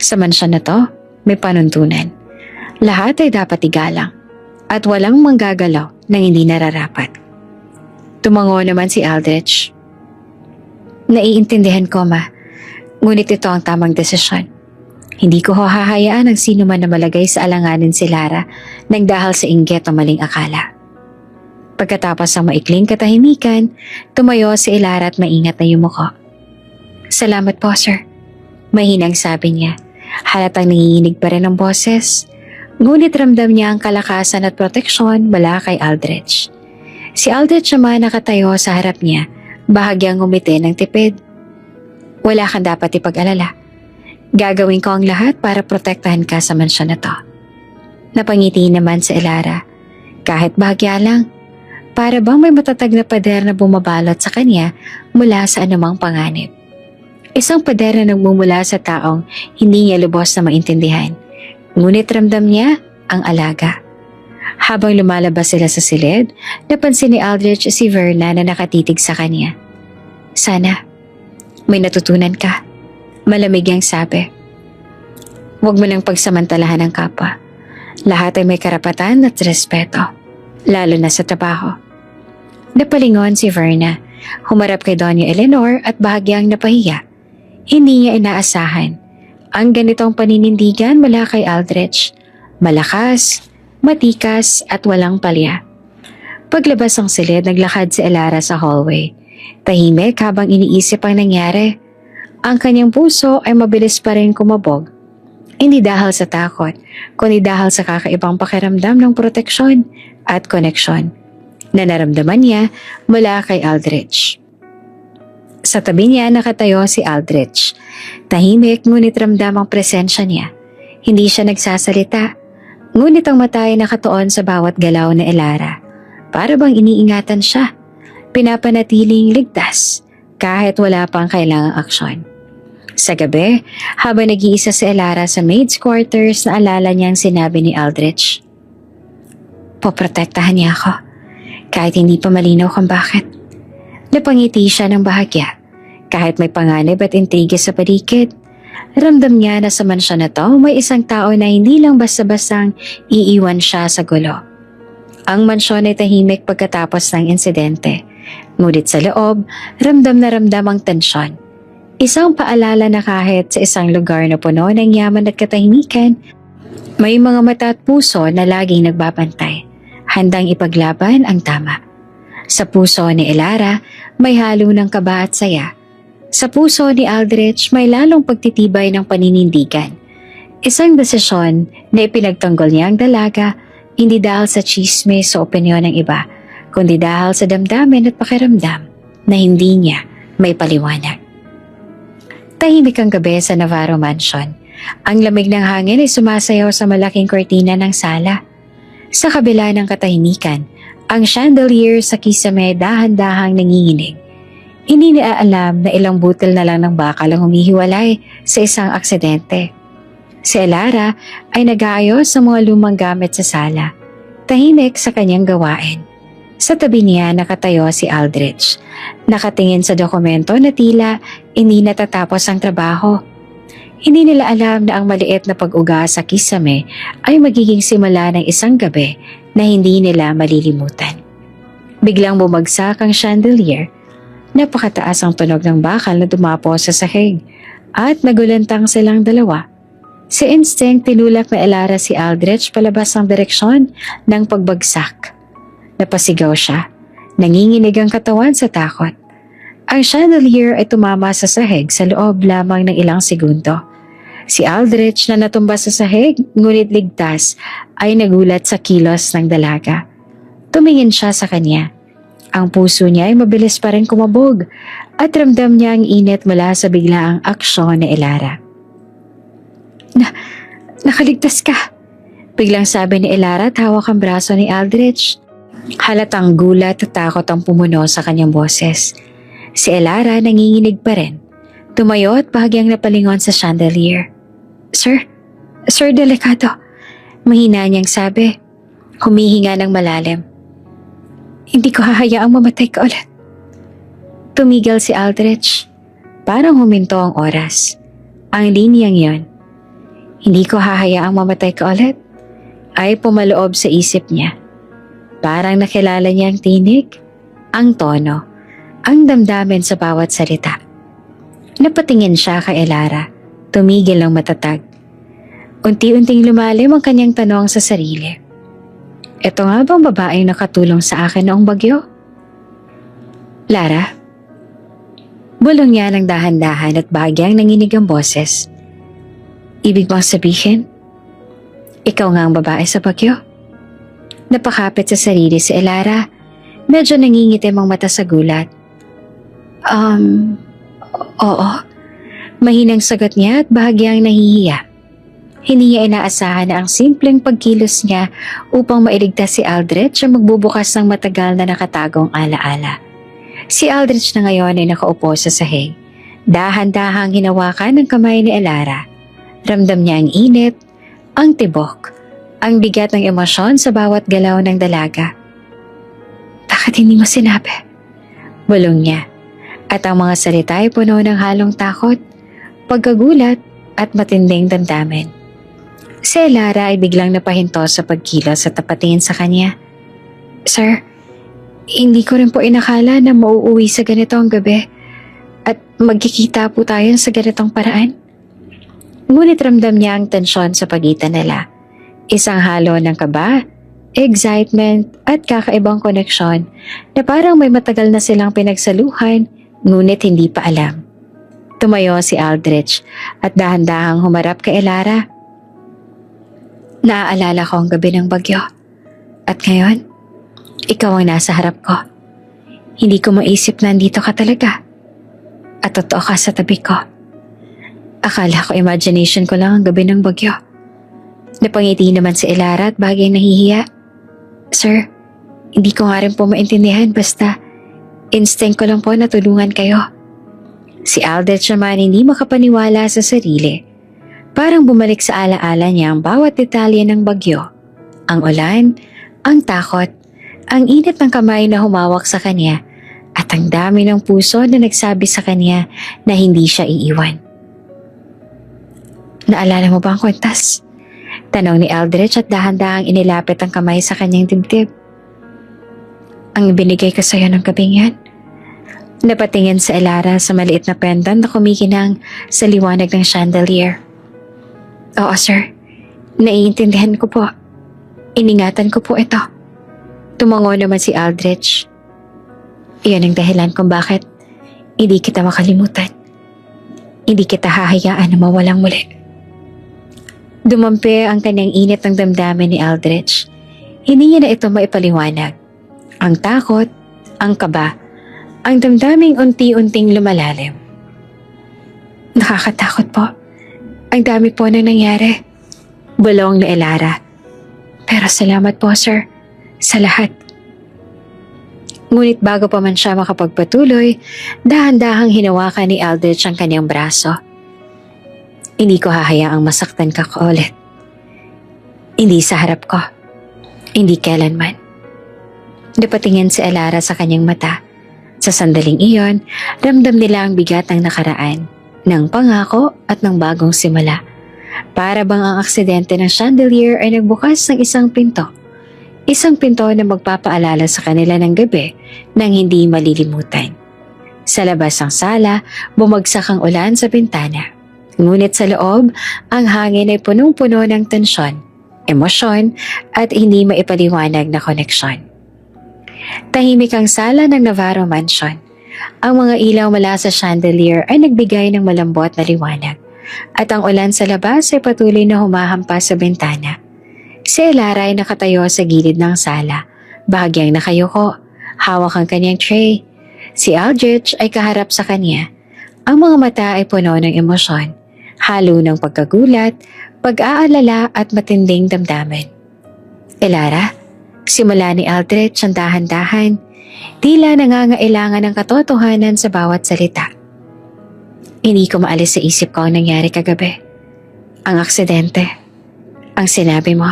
sa mansyon na to, may panuntunan. Lahat ay dapat igalang at walang manggagalaw nang hindi nararapat. Tumango naman si Aldrich. Naiintindihan ko, ma. Ngunit ito ang tamang desisyon. Hindi ko hahayaan ang sino man na malagay sa alanganin si Lara nang dahil sa inggit o maling akala. Pagkatapos ng maikling katahimikan, tumayo si Elara at maingat na yumuko. Salamat po, sir. Mahinang sabi niya. Halatang nanginginig pa rin ang boses. Ngunit ramdam niya ang kalakasan at proteksyon mula kay Aldrich. Si Aldrich naman nakatayo sa harap niya, bahagyang ngumiti ng tipid. Wala kang dapat ipag-alala. Gagawin ko ang lahat para protektahan ka sa mansyon na to. Napangiti naman si Elara. Kahit bahagya lang, para bang may matatag na pader na bumabalot sa kanya mula sa anumang panganib. Isang pader na nagmumula sa taong hindi niya lubos na maintindihan. Ngunit ramdam niya ang alaga. Habang lumalabas sila sa silid, napansin ni Aldrich si Verna na nakatitig sa kanya. Sana, may natutunan ka. Malamig ang sabi. Huwag mo nang pagsamantalahan ng kapwa. Lahat ay may karapatan at respeto, lalo na sa trabaho. Napalingon si Verna, humarap kay Doña Eleanor at bahagyang napahiya. Hindi niya inaasahan ang ganitong paninindigan mula kay Aldrich. Malakas, matikas at walang palya. Paglabas ng silid, naglakad si Elara sa hallway. Tahimik habang iniisip ang nangyari. Ang kanyang puso ay mabilis pa rin kumabog. Hindi dahil sa takot, kundi dahil sa kakaibang pakiramdam ng proteksyon at koneksyon na naramdaman niya mula kay Aldrich. Sa tabi niya nakatayo si Aldrich. Tahimik ngunit ramdam ang presensya niya. Hindi siya nagsasalita, ngunit ang mata ay nakatuon sa bawat galaw na Elara. Para bang iniingatan siya, pinapanatiling ligtas kahit wala pang kailangang aksyon. Sa gabi, habang nag-iisa si Elara sa maid's quarters, naalala niya ang sinabi ni Aldrich. Poprotektahan niya ako, kahit hindi pa malinaw kung bakit. Napangiti siya ng bahagya. Kahit may panganib at intriga sa paligid, ramdam niya na sa mansyon na to may isang tao na hindi lang basta-bastang iiwan siya sa gulo. Ang mansyon ay tahimik pagkatapos ng insidente. Ngunit sa loob, ramdam na ramdam ang tensyon. Isang paalala na kahit sa isang lugar na puno ng yaman at katahimikan, may mga mata at puso na laging nagbabantay, handang ipaglaban ang tama. Sa puso ni Elara, may halo ng kaba at saya. Sa puso ni Aldrich, may lalong pagtitibay ng paninindigan. Isang desisyon na ipinagtanggol niya ang dalaga, hindi dahil sa chismis o opinyon ng iba, kundi dahil sa damdamin at pakiramdam na hindi niya may paliwanag. Tahimik ang gabi sa Navarro Mansion. Ang lamig ng hangin ay sumasayaw sa malaking kortina ng sala. Sa kabila ng katahimikan, ang chandelier sa kisame dahan-dahang nanginginig. Hindi niya alam na ilang butil na lang ng bakal ang humihiwalay sa isang aksidente. Si Elara ay nag-aayos sa mga lumang gamit sa sala, tahimik sa kanyang gawain. Sa tabi niya nakatayo si Aldrich, nakatingin sa dokumento na tila hindi natatapos ang trabaho. Hindi nila alam na ang maliit na pag-uga sa kisame ay magiging simula ng isang gabi na hindi nila malilimutan. Biglang bumagsak ang chandelier. Napakataas ang tunog ng bakal na dumapo sa sahig at nagulantang silang dalawa. Si Instinct tinulak na Elara si Aldrich palabas ang direksyon ng pagbagsak. Napasigaw siya. Nanginginig ang katawan sa takot. Ang chandelier ay tumama sa sahig sa loob lamang ng ilang segundo. Si Aldrich na natumba sa sahig ngunit ligtas ay nagulat sa kilos ng dalaga. Tumingin siya sa kanya. Ang puso niya ay mabilis pa rin kumabog at ramdam niya ang init mula sa biglaang aksyon ni Elara. Nakaligtas ka, biglang sabi ni Elara at hawak ang braso ni Aldrich. Halatang gulat at takot ang pumuno sa kanyang boses. Si Elara nanginginig pa rin. Tumayo at bahagyang napalingon sa chandelier. Sir, delikado. Mahina niyang sabi. Humihinga ng malalim. Hindi ko hahayaang mamatay ka ulit. Tumigil si Aldrich. Parang huminto ang oras. Ang linyang yon, hindi ko hahayaang mamatay ka ulit, ay pumaloob sa isip niya. Parang nakilala niya ang tinig, ang tono, ang damdamin sa bawat salita. Napatingin siya kay Elara. Tumigil ng matatag. Unti-unting lumalim ang kanyang tanong sa sarili. Ito nga bang babaeng nakatulong sa akin noong bagyo? Lara? Bulong niya ng dahan-dahan at bahagyang nanginig ang boses. Ibig bang sabihin, ikaw nga ang babae sa bagyo? Napakapit sa sarili si Elara. Medyo nangingitim ang mata sa gulat. Oo. Mahinang sagot niya at bahagyang nahihiya. Hindi niya inaasahan na ang simpleng pagkilos niya upang mailigtas si Aldrich ay magbubukas ng matagal na nakatagong alaala. Si Aldrich na ngayon ay nakaupo sa sahig. Dahan-dahang hinawakan ng kamay ni Elara. Ramdam niya ang init, ang tibok, ang bigat ng emosyon sa bawat galaw ng dalaga. Bakit hindi mo sinabi? Bulong niya. At ang mga salita ay puno ng halong takot, pagkagulat at matinding damdamin. Si Elara ay biglang napahinto sa pagkilos at tapatingin sa kanya. Sir, hindi ko rin po inakala na mauuwi sa ganito ang gabi at magkikita po tayo sa ganitong paraan. Ngunit ramdam niya ang tensyon sa pagitan nila. Isang halo ng kaba, excitement at kakaibang koneksyon na parang may matagal na silang pinagsaluhan ngunit hindi pa alam. Tumayo si Aldrich at dahan-dahang humarap kay Elara. Naaalala ko ang gabi ng bagyo. At ngayon, ikaw ang nasa harap ko. Hindi ko maisip na andito ka talaga. At totoo ka sa tabi ko. Akala ko imagination ko lang ang gabi ng bagyo. Napangiti naman si Elara at bagay nahihiya. Sir, hindi ko nga rin po maintindihan basta instinct ko lang po na tulungan kayo. Si Aldrich naman hindi makapaniwala sa sarili. Parang bumalik sa alaala niya ang bawat detalye ng bagyo. Ang ulan, ang takot, ang init ng kamay na humawak sa kanya, at ang dami ng puso na nagsabi sa kanya na hindi siya iiwan. Naalala mo ba ang kwintas? Tanong ni Aldrich at dahan-dahang inilapit ang kamay sa kanyang dibdib. Ang binigay ko sa'yo ng gabing yan. Napatingin sa Elara sa maliit na pendant na kumikinang sa liwanag ng chandelier. Oo, sir. Naiintindihan ko po. Iningatan ko po ito. Tumango naman si Aldrich. Iyon ang dahilan kung bakit hindi kita makalimutan. Hindi kita hahayaan na mawalang muli. Dumampi ang kanyang init ng damdamin ni Aldrich. Hindi niya na ito maipaliwanag. Ang takot, ang kaba, ang damdaming unti-unting lumalalim. Nakakatakot po. Ang dami po nang nangyari. Bulong ni Elara. Pero salamat po, sir, sa lahat. Ngunit bago pa man siya makapagpatuloy, dahan-dahang hinawakan ni Aldrich ang kanyang braso. Hindi ko hahayaang masaktan ka ko ulit. Hindi sa harap ko. Hindi kailanman. Napatingin si Elara sa kanyang mata. Sa sandaling iyon, ramdam nila ang bigat ng nakaraan, ng pangako at ng bagong simula. Para bang ang aksidente ng chandelier ay nagbukas ng isang pinto. Isang pinto na magpapaalala sa kanila ng gabi nang hindi malilimutan. Sa labas ng sala, bumagsak ang ulan sa bintana. Ngunit sa loob, ang hangin ay punong-puno ng tensyon, emosyon at hindi maipaliwanag na koneksyon. Tahimik ang sala ng Navarro Mansion. Ang mga ilaw mula sa chandelier ay nagbigay ng malambot na liwanag at ang ulan sa labas ay patuloy na humahampas sa bintana. Si Elara ay nakatayo sa gilid ng sala, bahagyang nakayuko, hawak ang kanyang tray. Si Aldrich ay kaharap sa kanya. Ang mga mata ay puno ng emosyon, halo ng pagkagulat, pag-aalala at matinding damdamin. Elara, simula ni Aldrich ang dahan-dahan, tila nangangailangan ng katotohanan sa bawat salita. Hindi ko maalis sa isip ko ang nangyari kagabi. Ang aksidente. Ang sinabi mo.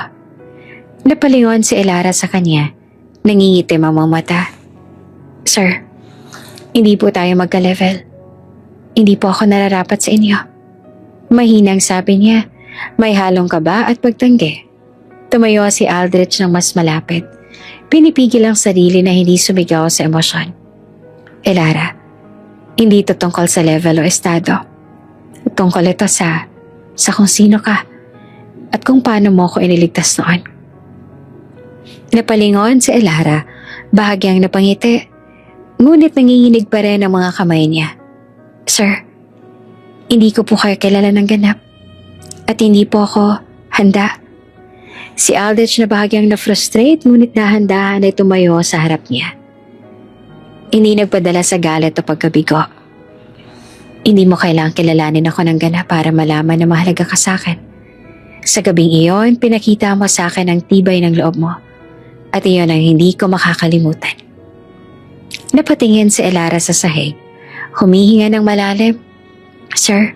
Napalingon si Elara sa kanya. Nangingitim ang mga mata. Sir, hindi po tayo magka-level. Hindi po ako nararapat sa inyo. Mahinang sabi niya, may halong kaba at pagtanggi. Tumayo si Aldrich ng mas malapit. Pinipigil ang sarili na hindi sumigaw sa emosyon. Elara, hindi ito tungkol sa level o estado. Tungkol ito sa kung sino ka at kung paano mo ko iniligtas noon. Napalingon si Elara, bahagyang napangiti, ngunit nanginginig pa rin ang mga kamay niya. Sir, hindi ko po kayo kilala ng ganap at hindi po ako handa. Si Aldrich na bahagyang na-frustrate ngunit dahan-dahan ay tumayo sa harap niya. Hindi nagpadala sa galit o pagkabigo. Hindi mo kailangang kilalanin ako ng ganap para malaman na mahalaga ka sa akin. Sa gabing iyon, pinakita mo sa akin ang tibay ng loob mo at iyon ang hindi ko makakalimutan. Napatingin si Elara sa sahig, humihinga ng malalim. Sir,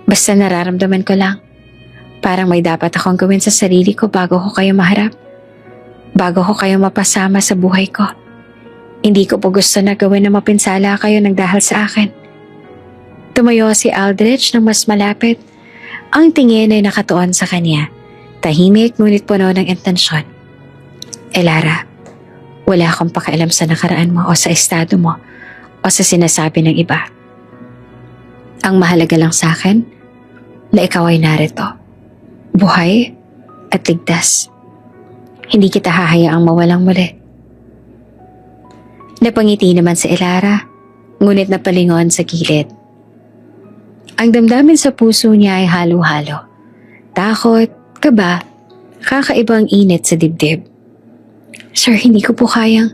basta nararamdaman ko lang. Parang may dapat akong gawin sa sarili ko bago ko kayo maharap. Bago ko kayo mapasama sa buhay ko. Hindi ko po gusto na gawin na mapinsala kayo ng dahil sa akin. Tumayo si Aldrich ng mas malapit. Ang tingin ay nakatuon sa kanya. Tahimik ngunit puno ng intensyon. Elara, wala akong pakialam sa nakaraan mo o sa estado mo o sa sinasabi ng iba. Ang mahalaga lang sa akin na ikaw ay narito. Buhay at ligtas. Hindi kita hahayaang mawalang muli. Napangiti naman si Elara, ngunit napalingon sa gilid. Ang damdamin sa puso niya ay halo-halo. Takot, kaba, kakaibang init sa dibdib. Sir, hindi ko po kayang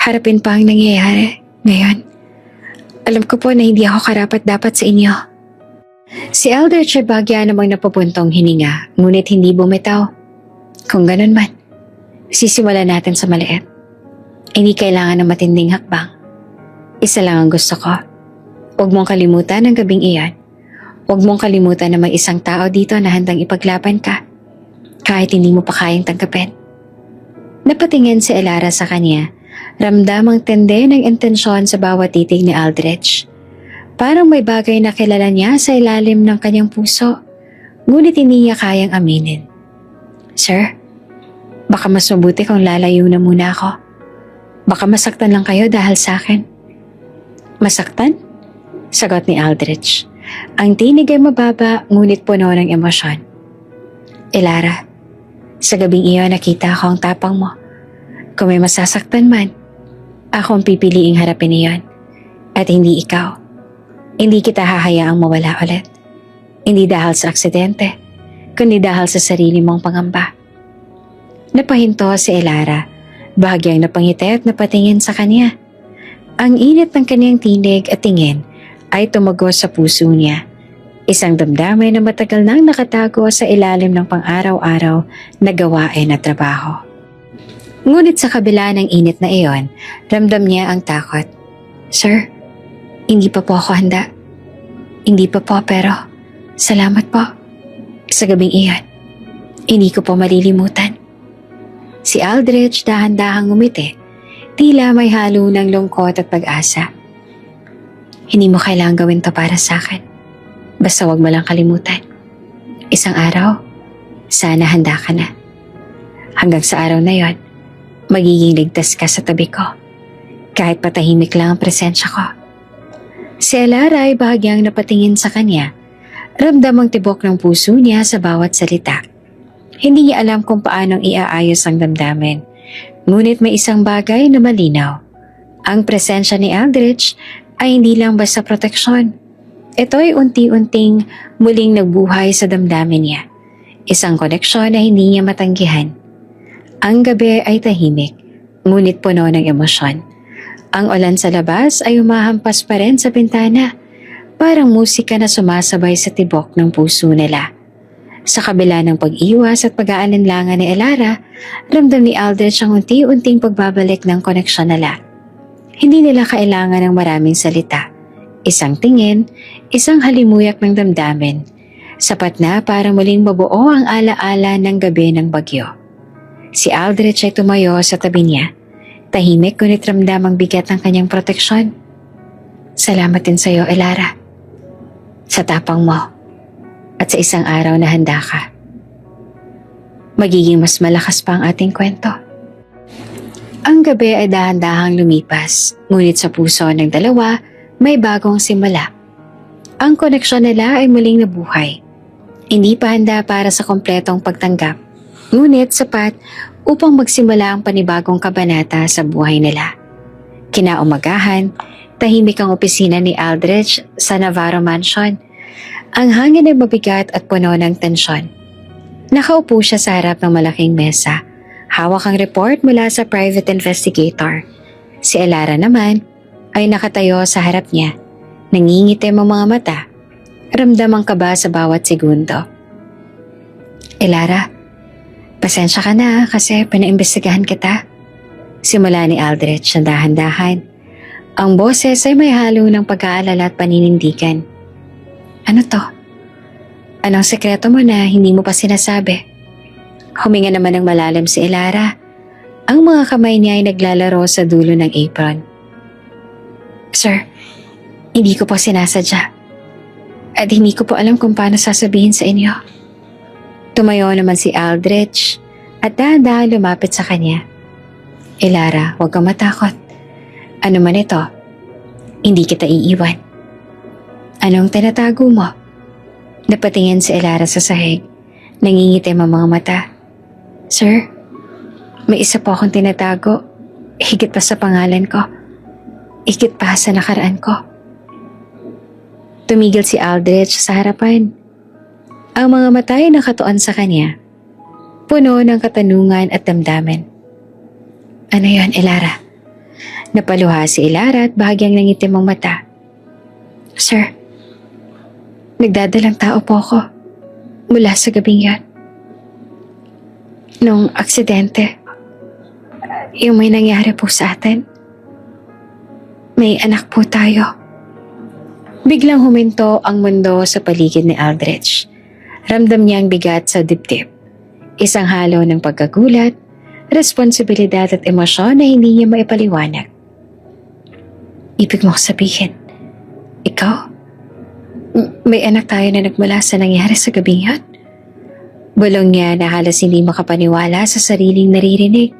harapin pa ang nangyayari ngayon. Alam ko po na hindi ako karapat-dapat sa inyo. Si Aldrich ay bagya namang napapuntong hininga, ngunit hindi bumitaw. Kung ganun man, sisimulan natin sa maliit. Hindi kailangan ng matinding hakbang. Isa lang ang gusto ko. Huwag mong kalimutan ang gabing iyan. Huwag mong kalimutan na may isang tao dito na handang ipaglaban ka, kahit hindi mo pa kayang tanggapin. Napatingin si Elara sa kanya, ramdam ang tende ng intensyon sa bawat titig ni Aldrich. Parang may bagay na kilala niya sa ilalim ng kanyang puso, ngunit hindi niya kayang aminin. Sir, baka mas mabuti kung lalayo na muna ako. Baka masaktan lang kayo dahil sa akin. Masaktan? Sagot ni Aldrich. Ang tinig ay mababa ngunit puno ng emosyon. Elara, sa gabing iyon nakita ko ang tapang mo. Kung may masasaktan man, ako ang pipiliing harapin iyon. At hindi ikaw. Hindi kita hahayaang mawala ulit. Hindi dahil sa aksidente, kundi dahil sa sarili mong pangamba. Napahinto si Elara. Bahagyang napangiti at napatingin sa kanya. Ang init ng kanyang tinig at tingin ay tumagos sa puso niya. Isang damdamin na matagal nang nakatago sa ilalim ng pang-araw-araw na gawain at trabaho. Ngunit sa kabila ng init na iyon, ramdam niya ang takot. Sir, hindi pa po ako handa. Hindi pa po pero salamat po. Sa gabing iyon, hindi ko po malilimutan. Si Aldrich dahan-dahang ngumiti, tila may halo ng lungkot at pag-asa. Hindi mo kailangang gawin to para sa akin. Basta wag mo lang kalimutan. Isang araw, sana handa ka na. Hanggang sa araw na yon, magiging ligtas ka sa tabi ko. Kahit patahimik lang ang presensya ko. Si Elara ay bahagyang napatingin sa kanya. Ramdam ang tibok ng puso niya sa bawat salita. Hindi niya alam kung paanong iaayos ang damdamin. Ngunit may isang bagay na malinaw. Ang presensya ni Aldrich ay hindi lang basta proteksyon. Ito ay unti-unting muling nagbuhay sa damdamin niya. Isang koneksyon na hindi niya matanggihan. Ang gabi ay tahimik, ngunit puno ng emosyon. Ang ulan sa labas ay humahampas pa rin sa bintana, parang musika na sumasabay sa tibok ng puso nila. Sa kabila ng pag-iwas at pag-aalinlangan ni Elara, ramdam ni Aldrich ang unti-unting pagbabalik ng koneksyon nila. Hindi nila kailangan ng maraming salita. Isang tingin, isang halimuyak ng damdamin. Sapat na para muling mabuo ang alaala ng gabi ng bagyo. Si Aldrich ay tumayo sa tabi niya. Tahimik ngunit ramdam ang bigat ng kanyang proteksyon. Salamat din sa iyo, Elara. Sa tapang mo at sa isang araw na handa ka. Magiging mas malakas pa ang ating kwento. Ang gabi ay dahan-dahang lumipas, ngunit sa puso ng dalawa may bagong simula. Ang koneksyon nila ay muling nabuhay. Hindi pa handa para sa kompletong pagtanggap, ngunit sapat upang magsimula ang panibagong kabanata sa buhay nila. Kinaumagahan, tahimik ang opisina ni Aldrich sa Navarro Mansion. Ang hangin ay mabigat at puno ng tensyon. Nakaupo siya sa harap ng malaking mesa. Hawak ang report mula sa private investigator. Si Elara naman ay nakatayo sa harap niya. Nangingitim ang mga mata. Ramdam ang kaba sa bawat segundo. Elara, pasensya ka na kasi pinaimbestigahan kita. Simula ni Aldrich na dahan-dahan. Ang boses ay may halo ng pag-aalala at paninindigan. Ano to? Anong sekreto mo na hindi mo pa sinasabi? Huminga naman ng malalim si Elara. Ang mga kamay niya ay naglalaro sa dulo ng apron. Sir, hindi ko po sinasadya. At hindi ko po alam kung paano sasabihin sa inyo. Tumayo naman si Aldrich at dahan-dahan lumapit sa kanya. Elara, huwag kang matakot. Ano man ito, hindi kita iiwan. Anong tinatago mo? Napatingin si Elara sa sahig. Nangingitim ang mga mata. Sir, may isa po akong tinatago. Higit pa sa pangalan ko. Higit pa sa nakaraan ko. Tumigil si Aldrich sa harapan. Ang mga mata ay nakatuon sa kanya. Puno ng katanungan at damdamin. Ano yon, Elara? Napaluha si Elara at bahagyang nangitim ang mata. Sir, nagdadalang tao po ako mula sa gabing yan. Nung aksidente, yung may nangyari po sa atin, may anak po tayo. Biglang huminto ang mundo sa paligid ni Aldrich. Ramdam niya ang bigat sa dibdib. Isang halo ng pagkagulat, responsibilidad at emosyon na hindi niya maipaliwanag. Ibig mo sabihin, ikaw? May anak tayo na nagmula sa nangyari sa gabing yun? Bulong niya na halos hindi makapaniwala sa sariling naririnig.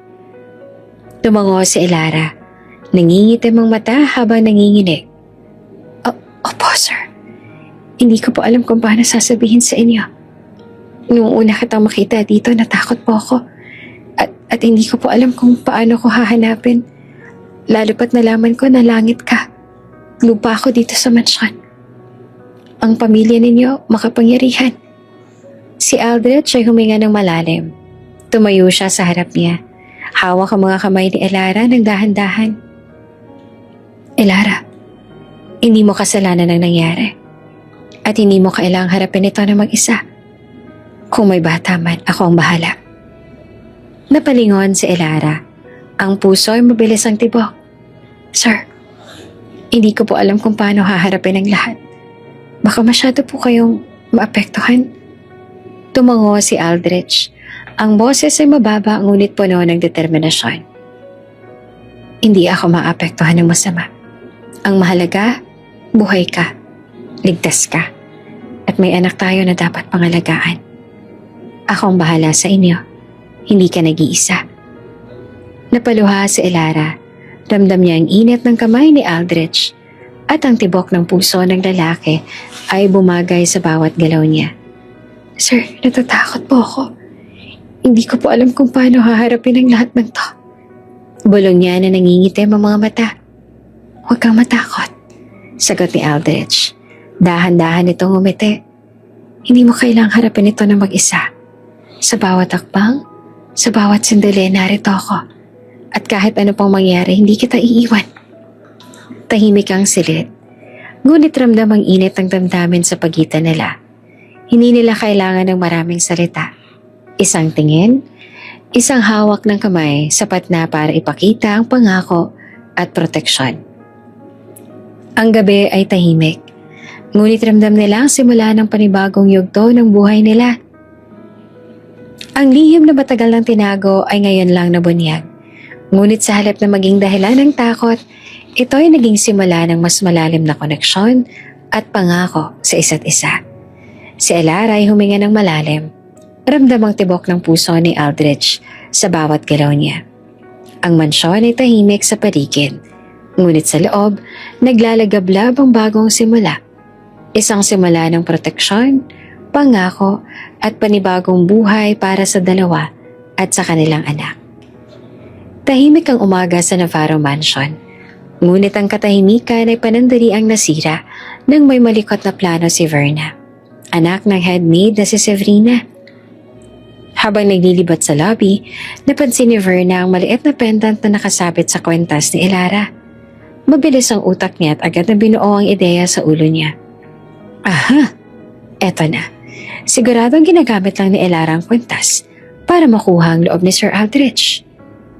Tumango si Elara. Nangingitim ang mata habang nanginginig. Opo, sir. Hindi ko po alam kung paano sasabihin sa inyo. Noong una kitang makita dito, natakot po ako. At hindi ko po alam kung paano ko hahanapin. Lalo pat nalaman ko na langit ka. Lupa ako dito sa mansyon. Ang pamilya ninyo makapangyarihan. Si Aldrich ay huminga ng malalim. Tumayo siya sa harap niya. Hawak ang mga kamay ni Elara ng dahan-dahan. Elara, hindi mo kasalanan ang nangyari. At hindi mo kailangang harapin ito na mag-isa. Kung may bata man, ako ang bahala. Napalingon si Elara. Ang puso ay mabilis ang tibok. Sir, hindi ko po alam kung paano haharapin ang lahat. Baka masyado po kayong maapektuhan. Tumango si Aldrich. Ang boses ay mababa ngunit puno ng determinasyon. Hindi ako maapektuhan ng masama. Ang mahalaga, buhay ka, ligtas ka, at may anak tayo na dapat pangalagaan. Ako ang bahala sa inyo. Hindi ka nag-iisa. Napaluha si Elara. Ramdam niya ang init ng kamay ni Aldrich at ang tibok ng puso ng lalaki ay bumagay sa bawat galaw niya. Sir, natatakot po ako. Hindi ko po alam kung paano haharapin ang lahat ng to. Bulong niya na nangingitim ang mga mata. Huwag kang matakot, sagot ni Aldrich. Dahan-dahan itong umiti. Hindi mo kailangang harapin ito na mag-isa. Sa bawat akbang, sa bawat sandali, narito ako. At kahit ano pang mangyari, hindi kita iiwan. Tahimik ang silid. Ngunit ramdam ang init ng damdamin sa pagitan nila. Hindi nila kailangan ng maraming salita. Isang tingin, isang hawak ng kamay, sapat na para ipakita ang pangako at proteksyon. Ang gabi ay tahimik. Ngunit ramdam nila ang simula ng panibagong yugto ng buhay nila. Ang lihim na matagal ng tinago ay ngayon lang nabunyag. Ngunit sa halip na maging dahilan ng takot, ito ay naging simula ng mas malalim na koneksyon at pangako sa isa't isa. Si Elara ay huminga ng malalim. Ramdam ang tibok ng puso ni Aldrich sa bawat galaw niya. Ang mansyon ay tahimik sa paligid. Ngunit sa loob, naglalagablab ang bagong simula. Isang simula ng proteksyon, pangako at panibagong buhay para sa dalawa at sa kanilang anak. Tahimik ang umaga sa Navarro Mansion. Ngunit ang katahimikan ay panandaliang nasira nang may malikot na plano si Verna, anak ng headmaid na si Severina. Habang naglilibat sa lobby, napansin ni Verna ang maliit na pendant na nakasabit sa kwentas ni Elara. Mabilis ang utak niya at agad na binuo ang ideya sa ulo niya. Aha! Eto na. Siguradong ginagamit lang ni Elara ang kwentas para makuha ang loob ni Sir Aldrich.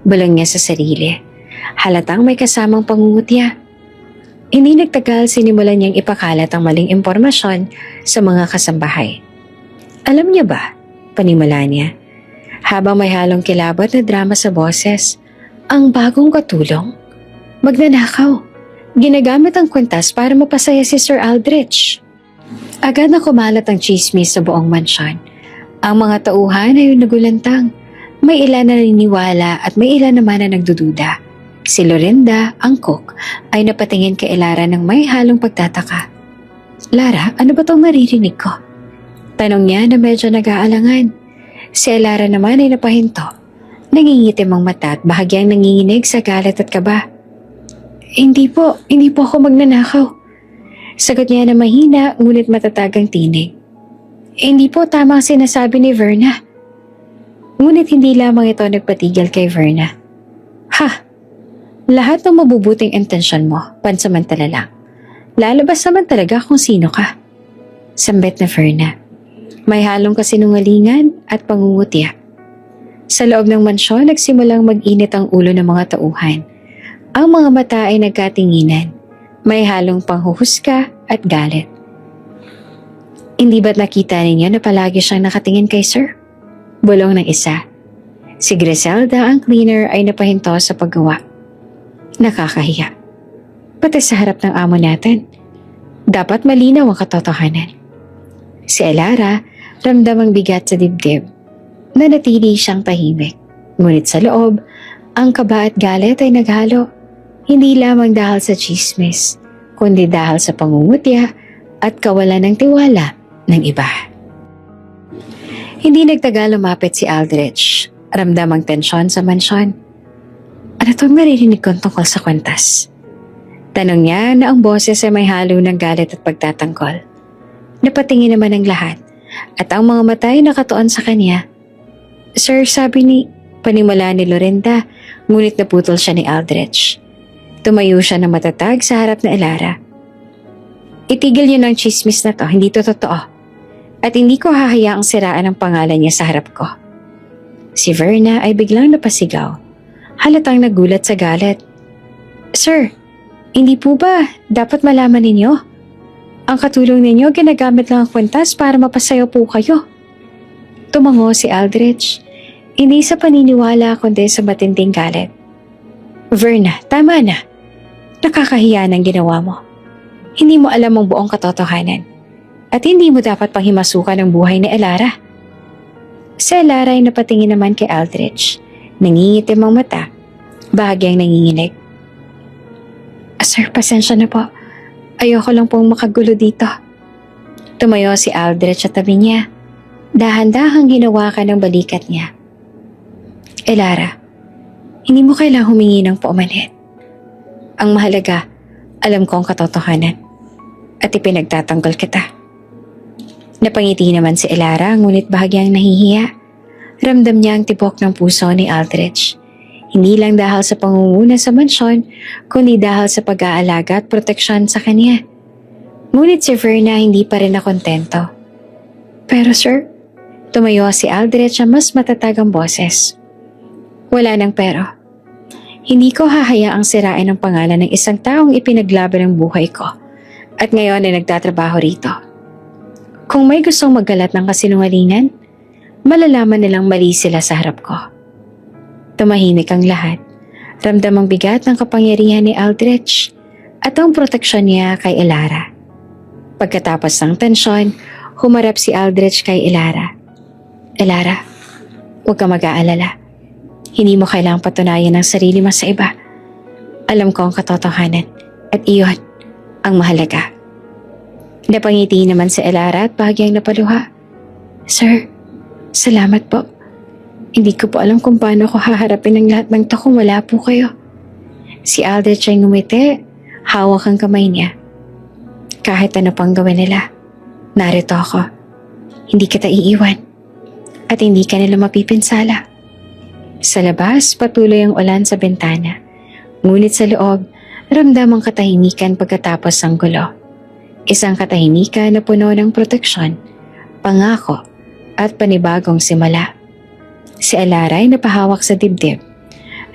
Bulong niya sa sarili. Halatang may kasamang pangungutya. Hindi nagtagal sinimulan niyang ipakalat ang maling impormasyon sa mga kasambahay. Alam niya ba? Panimula niya. Habang may halong kilabot na drama sa boses, ang bagong katulong? Magnanakaw. Ginagamit ang kwentas para mapasaya si Sir Aldrich. Agad na kumalat ang chismis sa buong mansyon. Ang mga tauhan ay nagulantang. May ilan na naniniwala at may ilan naman na nagdududa. Si Lorinda, ang cook, ay napatingin kay Elara ng may halong pagtataka. Lara, ano ba itong naririnig ko? Tanong niya na medyo nag-aalangan. Si Elara naman ay napahinto. Nangingitim ang mata at bahagyang nanginginig sa galit at kaba. Hindi po ako magnanakaw. Sagot niya na mahina ngunit matatagang tinig. Hindi po tama ang sinasabi ni Verna. Ngunit hindi lamang ito nagpatigil kay Verna. Ha! Lahat ng mabubuting intensyon mo, pansamantala lang. Lalabas naman talaga kung sino ka. Sambit na Verna. May halong kasinungalingan at pangungutya. Sa loob ng mansyon, nagsimulang mag-init ang ulo ng mga tauhan. Ang mga mata ay nagkatinginan. May halong panghuhusga at galit. Hindi ba't nakita ninyo na palagi siyang nakatingin kay Sir? Bulong ng isa. Si Griselda, ang cleaner, ay napahinto sa paggawa. Nakakahiya. Pati sa harap ng amo natin. Dapat malinaw ang katotohanan. Si Elara, ramdam ang bigat sa dibdib. Nanatili siyang tahimik. Ngunit sa loob, ang kaba at galit ay naghalo. Hindi lamang dahil sa chismis, kundi dahil sa pangungutya at kawalan ng tiwala ng iba. Hindi nagtagal lumapit si Aldrich. Ramdam ang tensyon sa mansyon. Ano itong naririnig kong tungkol sa kwentas? Tanong niya na ang boses ay may halo ng galit at pagtatanggol. Napatingin naman ang lahat at ang mga mata ay nakatuon sa kanya. Sir, sabi Panimula ni Lorinda, ngunit naputol siya ni Aldrich. Tumayo siya ng matatag sa harap na Elara. Itigil niyo ng chismis na to, hindi to totoo. At hindi ko hahayaang siraan ang pangalan niya sa harap ko. Si Verna ay biglang napasigaw. Halatang nagulat sa galit. Sir, hindi po ba dapat malaman ninyo? Ang katulong ninyo ginagamit lang ang kwintas para mapasayo po kayo. Tumango si Aldrich, hindi sa paniniwala kundi sa matinding galit. Verna, tama na. Nakakahiya ng ginawa mo. Hindi mo alam ang buong katotohanan. At hindi mo dapat panghimasukan ang buhay ni Elara. Si Elara ay napatingin naman kay Aldrich. Nangingitim ang mata, bahagyang nanginginig. Sir, pasensya na po. Ayoko lang pong makagulo dito. Tumayo si Aldrich sa tabi niya. Dahan-dahang ginawa ka ng balikat niya. Elara, hindi mo kailangang humingi ng paumanhin. Ang mahalaga, alam ko ang katotohanan. At ipinagtatanggol kita. Napangiti naman si Elara, ngunit bahagyang nahihiya. Ramdam niya ang tibok ng puso ni Aldrich. Hindi lang dahil sa pangunguna sa mansyon, kundi dahil sa pag-aalaga at proteksyon sa kanya. Ngunit si Verna hindi pa rin nakontento. Pero sir, tumayo si Aldrich na mas matatag ang boses. Wala nang pero. Hindi ko hahayaang sirain ang pangalan ng isang taong ipinaglaban ang buhay ko at ngayon ay nagtatrabaho rito. Kung may gustong maggalat ng kasinungalingan, malalaman nilang mali sila sa harap ko. Tumahimik ang lahat. Ramdam ang bigat ng kapangyarihan ni Aldrich at ang proteksyon niya kay Elara. Pagkatapos ng tensyon, humarap si Aldrich kay Elara. Elara, huwag ka mag-aalala. Hindi mo kailangang patunayan ang sarili mo sa iba. Alam ko ang katotohanan at iyon ang mahalaga. Napangiti naman si Elara at bahagyang napaluha. Sir, salamat po. Hindi ko po alam kung paano ko haharapin ang lahat ng to kung wala po kayo. Si Aldrich ay ngumiti, hawak ang kamay niya. Kahit ano pang gawin nila, narito ako. Hindi kita iiwan. At hindi ka nila mapipinsala. Sa labas, patuloy ang ulan sa bintana. Ngunit sa loob, ramdam ang katahimikan pagkatapos ng gulo. Isang katahimikan na puno ng proteksyon, pangako, at panibagong simula. Si Elara ay napahawak sa dibdib.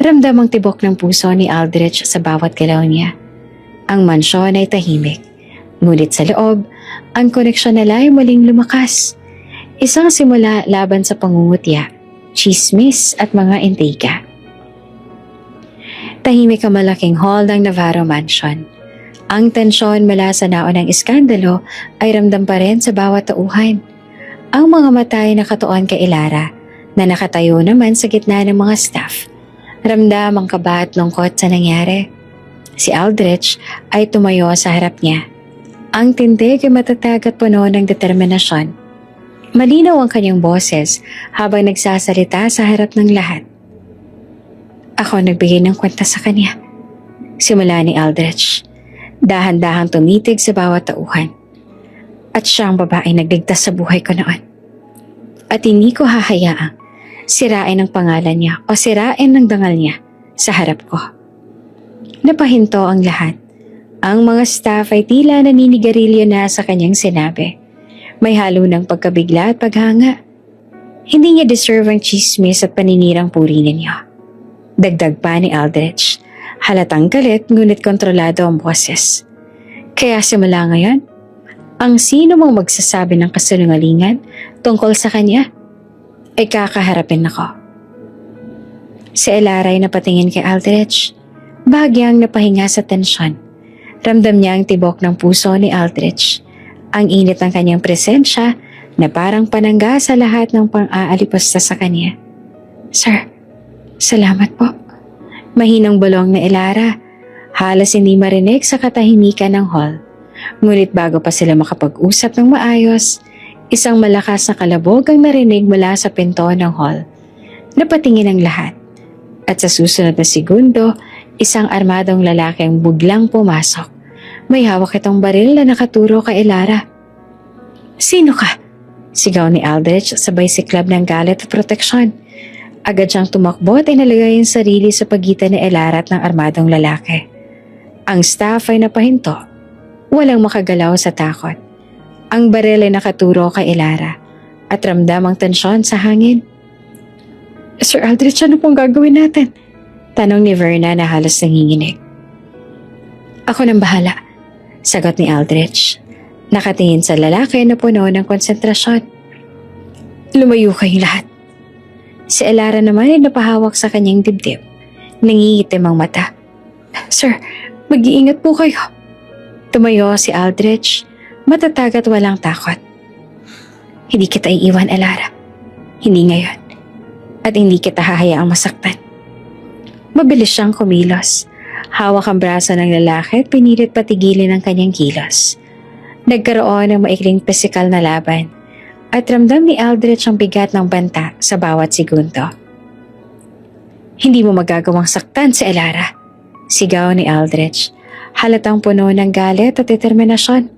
Ramdam ang tibok ng puso ni Aldrich sa bawat galaw niya. Ang mansyon ay tahimik. Ngunit sa loob, ang koneksyon nila ay muling lumakas. Isang simula laban sa pangungutya, chismis at mga intriga. Tahimik ang malaking hall ng Navarro Mansion. Ang tensyon mula sa naunang iskandalo ay ramdam pa rin sa bawat tauhan. Ang mga mata ay nakatuon kay Elara na nakatayo naman sa gitna ng mga staff. Ramdam ang kaba at lungkot sa nangyari. Si Aldrich ay tumayo sa harap niya. Ang tindig ay matatag at puno ng determinasyon. Malinaw ang kanyang boses habang nagsasalita sa harap ng lahat. Ako nagbigay ng kwenta sa kanya. Simula ni Aldrich. Dahan-dahang tumitig sa bawat tauhan. At siya ang babae nagligtas sa buhay ko noon. At hindi ko hahayaang sirain ang pangalan niya o sirain ng dangal niya sa harap ko. Napahinto ang lahat. Ang mga staff ay tila naninigarilyo na sa kanyang sinabi. May halo ng pagkabigla at paghanga. Hindi niya deserve ang chismis at paninirang puri ninyo. Dagdag pa ni Aldrich. Halatang galit ngunit kontrolado ang boses. Kaya simula ngayon, ang sino mang magsasabi ng kasinungalingan tungkol sa kanya ay kakaharapin ako. Si Elara ay napatingin kay Aldrich. Bahagyang napahinga sa tensyon. Ramdam niya ang tibok ng puso ni Aldrich. Ang init ng kanyang presensya na parang panangga sa lahat ng pang-aalipusta sa kanya. Sir, salamat po. Mahinang bulong na Elara. Halos hindi marinig sa katahimikan ng hall. Ngunit bago pa sila makapag-usap ng maayos, isang malakas na kalabog ang narinig mula sa pinto ng hall. Napatingin ang lahat. At sa susunod na segundo, isang armadong lalaki ang biglang pumasok. May hawak itong baril na nakaturo kay Elara. Sino ka? Sigaw ni Aldrich sabay siklab ng galit at proteksyon. Agad siyang tumakbo at inalagay ang sarili sa pagitan ni Elara at ng armadong lalaki. Ang staff ay napahinto. Walang makagalaw sa takot. Ang baril ay nakaturo kay Elara at ramdam ang tensyon sa hangin. Sir Aldrich, ano pong gagawin natin? Tanong ni Verna na halos nanginginig. Ako nang bahala, sagot ni Aldrich. Nakatingin sa lalaki na puno ng konsentrasyon. Lumayo kayong lahat. Si Elara naman ay napahawak sa kanyang dibdib. Nangingitim ang mata. Sir, mag-iingat po kayo. Tumayo si Aldrich, matatag at walang takot. Hindi kita iiwan, Elara. Hindi ngayon. At hindi kita hahayaang masaktan. Mabilis siyang kumilos. Hawak ang braso ng lalaki at pinilit patigilin ang kanyang kilos. Nagkaroon ng maikling pisikal na laban at ramdam ni Aldrich ang bigat ng banta sa bawat segundo. Hindi mo magagawang saktan si Elara, sigaw ni Aldrich, halatang puno ng galit at determinasyon.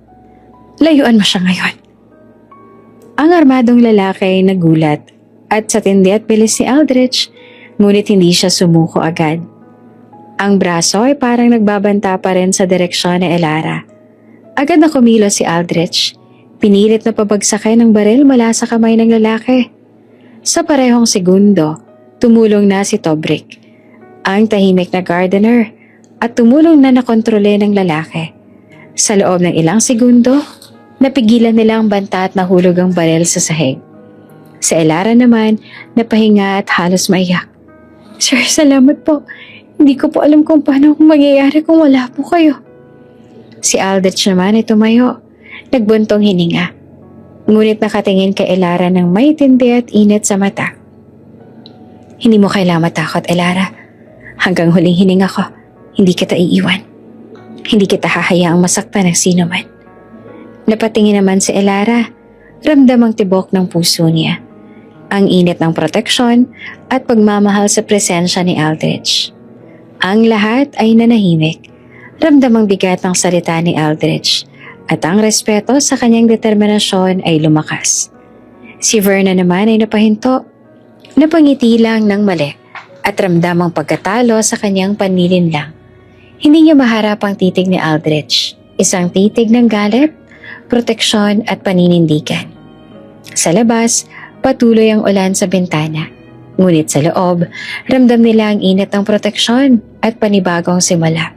Layuan mo siya ngayon. Ang armadong lalaki ay nagulat at sa tindi at bilis ni Aldrich, ngunit hindi siya sumuko agad. Ang braso ay parang nagbabanta pa rin sa direksyon ni Elara. Agad na kumilos si Aldrich. Pinilit na pabagsakin ang baril mula sa kamay ng lalaki. Sa parehong segundo, tumulong na si Tobrick, ang tahimik na gardener, at tumulong na nakontrole ng lalaki. Sa loob ng ilang segundo, napigilan nila ang banta at nahulog ang baril sa sahig. Si Elara naman, napahinga at halos maiyak. Sir, salamat po. Hindi ko po alam kung paano mangyayari kung wala po kayo. Si Aldrich naman ay tumayo. Nagbuntong hininga. Ngunit nakatingin kay Elara ng may tindi at init sa mata. Hindi mo kailangan matakot, Elara. Hanggang huling hininga ko, hindi kita iiwan. Hindi kita hahayaang masaktan ng sino man. Napatingin naman si Elara. Ramdam ang tibok ng puso niya. Ang init ng proteksyon at pagmamahal sa presensya ni Aldrich. Ang lahat ay nanahimik. Ramdam ang bigat ng salita ni Aldrich at ang respeto sa kanyang determinasyon ay lumakas. Si Verna naman ay napahinto. Napangiti lang ng mali at ramdam ang pagkatalo sa kanyang panlilinlang. Hindi niya maharap ang titig ni Aldrich. Isang titig ng galit, proteksyon at paninindigan. Sa labas, patuloy ang ulan sa bintana. Ngunit sa loob, ramdam nila ang init ng proteksyon at panibagong simula.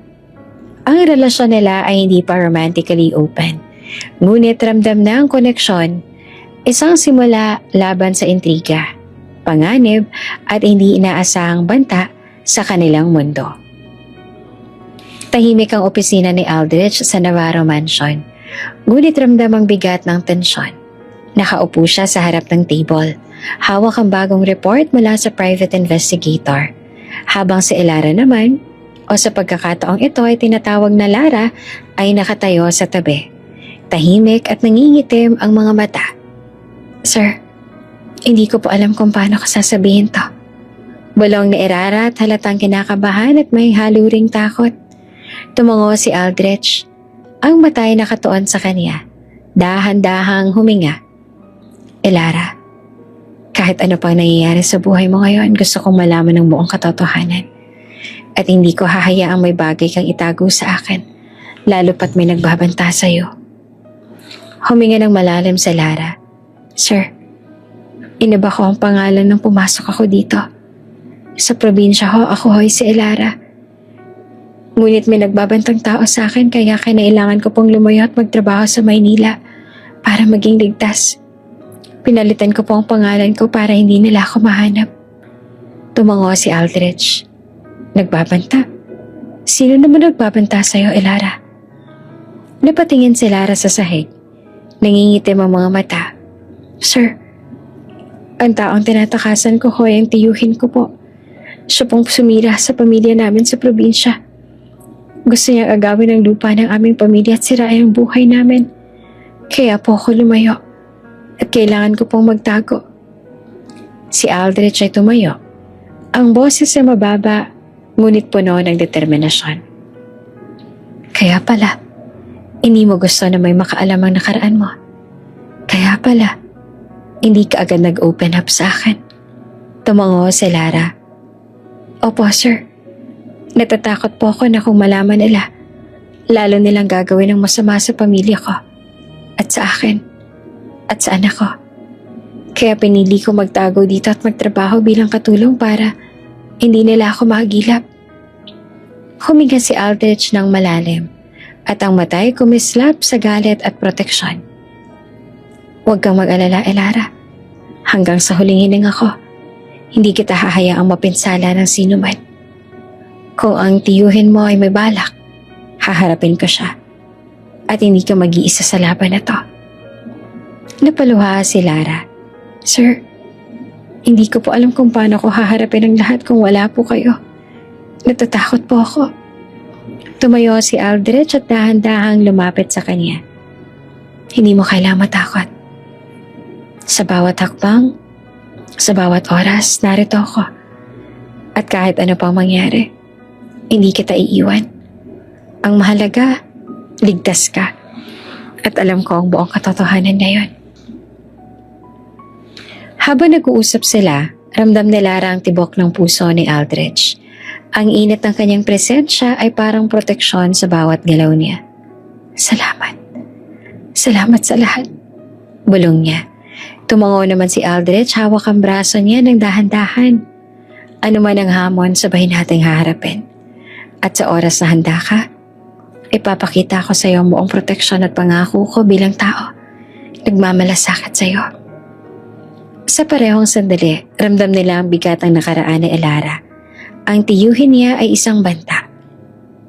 Ang relasyon nila ay hindi pa romantically open. Ngunit ramdam na ang koneksyon, isang simula laban sa intriga, panganib at hindi inaasahang banta sa kanilang mundo. Tahimik ang opisina ni Aldrich sa Navarro Mansion. Ngunit ramdam ang bigat ng tensyon. Nakaupo siya sa harap ng table. Hawak ang bagong report mula sa private investigator. Habang si Elara naman, o sa pagkakataong ito ay tinatawag na Lara, ay nakatayo sa tabi. Tahimik at nangingitim ang mga mata. Sir, hindi ko po alam kung paano ko sasabihin to. Bulong ni Elara at halatang kinakabahan at may haluring takot. Tumango si Aldrich. Ang mata ay nakatuon sa kanya. Dahan-dahang huminga. Elara, kahit ano pang nangyayari sa buhay mo ngayon, gusto kong malaman ng buong katotohanan. At hindi ko hahayaang may bagay kang itago sa akin, lalo pat may nagbabanta sa'yo. Huminga ng malalim sa Lara. Sir, inaba ko ang pangalan nang pumasok ako dito. Sa probinsya ho, ako ho'y si Elara. Ngunit may nagbabantang tao sa akin kaya kinailangan ko pong lumayo at magtrabaho sa Maynila para maging ligtas. Pinalitan ko po ang pangalan ko para hindi nila ako mahanap. Tumango si Aldrich. Nagbabanta? Sino naman nagbabanta sa'yo, Elara? Napatingin si Lara sa sahig. Nangingitim ang mga mata. Sir, ang taong tinatakasan ko ay ang tiyuhin ko po. Siya pong sumira sa pamilya namin sa probinsya. Gusto niyang agawin ang lupa ng aming pamilya at sirain ang buhay namin. Kaya po ako lumayo. At kailangan ko pong magtago. Si Aldrich ay tumayo. Ang boses ay mababa, ngunit puno ng determinasyon. Kaya pala, hindi mo gusto na may makaalam ang nakaraan mo. Kaya pala, hindi ka agad nag-open up sa akin. Tumango si Lara. Opo, sir. Natatakot po ako na kung malaman nila, lalo nilang gagawin ng masama sa pamilya ko at sa akin at sa anak ko. Kaya pinili ko magtago dito at magtrabaho bilang katulong para hindi nila ako mahagilap. Huminga si Aldrich ng malalim at ang matay kumislap sa galit at proteksyon. Huwag kang mag-alala, Elara. Hanggang sa huling hininga ko, hindi kita hahayaang mapinsala ng sino man. Kung ang tiyuhin mo ay may balak, haharapin ko siya at hindi ka mag-iisa sa laban na to. Napaluha si Lara. Sir, hindi ko po alam kung paano ko haharapin ang lahat kung wala po kayo. Natatakot po ako. Tumayo si Aldrich at dahan-dahang lumapit sa kanya. Hindi mo kailangang matakot. Sa bawat hakbang, sa bawat oras, narito ako. At kahit ano pang mangyari, hindi kita iiwan. Ang mahalaga, ligtas ka. At alam ko ang buong katotohanan na yon. Habang nag-uusap sila, ramdam ni Lara ang tibok ng puso ni Aldrich. Ang init ng kanyang presensya ay parang proteksyon sa bawat galaw niya. Salamat. Salamat sa lahat. Bulong niya. Tumango naman si Aldrich, hawak ang braso niya ng dahan-dahan. Ano man ang hamon, sabay nating haharapin. At sa oras na handa ka, ipapakita ko sa iyo ang buong proteksyon at pangako ko bilang tao. Nagmamalasakit sa iyo. Sa parehong sandali, ramdam nila ang bigat ng nakaraan ni Elara. Ang tiyuhin niya ay isang banta.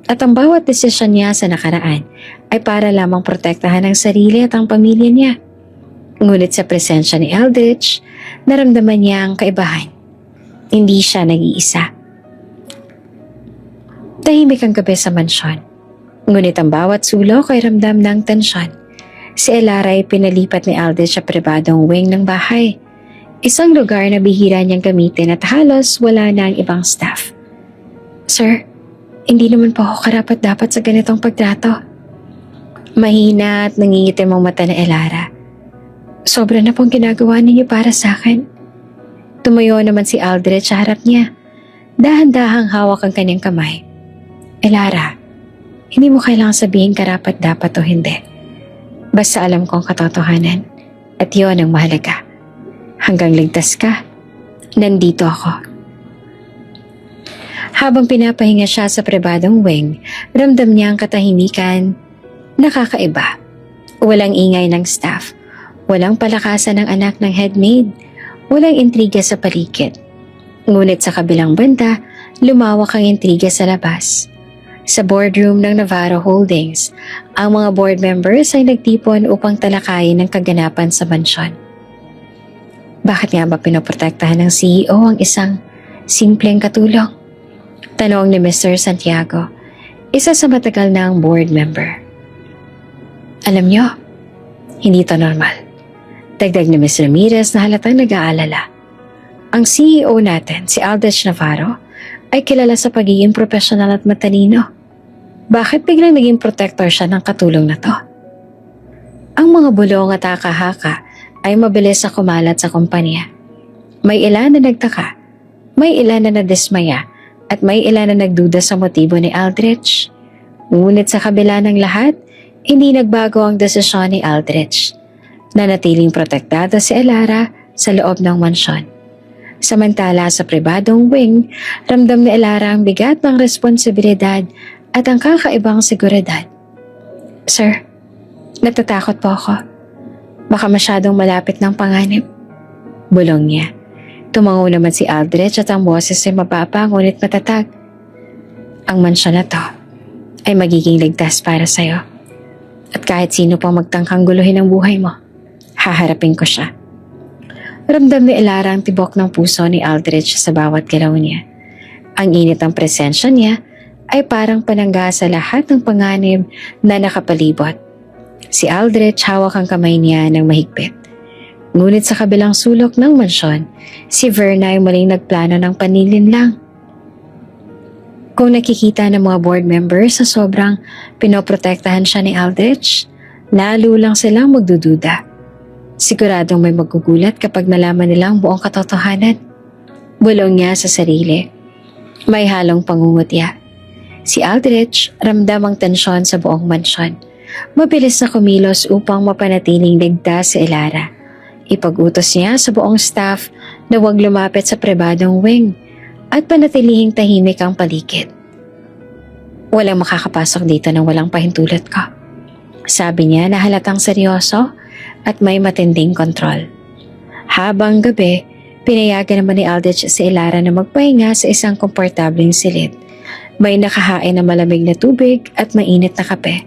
At ang bawat desisyon niya sa nakaraan ay para lamang protektahan ang sarili at ang pamilya niya. Ngunit sa presensya ni Aldrich, naramdaman niya ang kaibahan. Hindi siya nag-iisa. Tahimik ang gabi sa mansyon. Ngunit ang bawat sulok ay ramdam ng tensyon. Si Elara ay pinalipat ni Aldrich sa pribadong wing ng bahay. Isang lugar na bihira niyang gamitin at halos wala na ang ibang staff. Sir, hindi naman po ako karapat-dapat sa ganitong pagtrato. Mahina at nangingitim ang mata ni Elara. Sobra na pong ginagawa ninyo para sa akin. Tumayo naman si Aldrich sa harap niya. Dahan-dahang hawak ang kanyang kamay. Elara, hindi mo kailangang sabihin karapat-dapat o hindi. Basta alam ko ang katotohanan at yun ang mahalaga. Hanggang ligtas ka, nandito ako. Habang pinapahinga siya sa pribadong wing, ramdam niya ang katahimikan. Nakakaiba. Walang ingay ng staff. Walang palakasan ng anak ng headmaid. Walang intriga sa paligid. Ngunit sa kabilang banda, lumawak ang intriga sa labas. Sa boardroom ng Navarro Holdings, ang mga board members ay nagtipon upang talakayin ang kaganapan sa mansyon. Bakit nga ba pinoprotektahan ng CEO ang isang simpleng katulong? Tanong ni Mr. Santiago, isa sa matagal na ang board member. Alam nyo, hindi ito normal. Dagdag ni Ms. Ramirez na halatang nag-aalala. Ang CEO natin, si Aldrich Navarro, ay kilala sa pagiging profesional at matalino. Bakit biglang naging protector siya ng katulong na to? Ang mga bulong at haka-haka ay mabilis na kumalat sa kumpanya. May ilan na nagtaka, may ilan na nadismaya, at may ilan na nagduda sa motibo ni Aldrich. Ngunit sa kabila ng lahat, hindi nagbago ang desisyon ni Aldrich. Nanatiling protektado si Elara sa loob ng mansyon. Samantala sa pribadong wing, ramdam ni Elara ang bigat ng responsibilidad at ang kakaibang seguridad. Sir, natatakot po ako. Baka masyadong malapit ng panganib. Bulong niya. Tumango naman si Aldrich at ang boses ay mababa ngunit matatag. Ang mansyon na to ay magiging ligtas para sa'yo. At kahit sino pang magtangkang guluhin ang buhay mo, haharapin ko siya. Ramdam ni Elara ang tibok ng puso ni Aldrich sa bawat galaw niya. Ang init ng presensya niya ay parang panangga sa lahat ng panganib na nakapalibot. Si Aldrich hawak ang kamay niya ng mahigpit. Ngunit sa kabilang sulok ng mansyon, si Verna ay muling nagplano ng panlilinlang. Kung nakikita ng mga board members sa sobrang pinoprotektahan siya ni Aldrich, lalo lang silang magdududa. Siguradong may magugulat kapag nalaman nila ang buong katotohanan. Bulong niya sa sarili. May halong pangungutya. Si Aldrich ramdam ang tensyon sa buong mansyon. Mabilis na kumilos upang mapanatiling ligtas si Elara. Ipag-utos niya sa buong staff na huwag lumapit sa pribadong wing at panatilihing tahimik ang paligid. Walang makakapasok dito nang walang pahintulot ko. Sabi niya na halatang seryoso at may matinding kontrol. Habang gabi, pinayagan naman ni Aldrich si Elara na magpahinga sa isang komportabling silid. May nakahain na malamig na tubig at mainit na kape.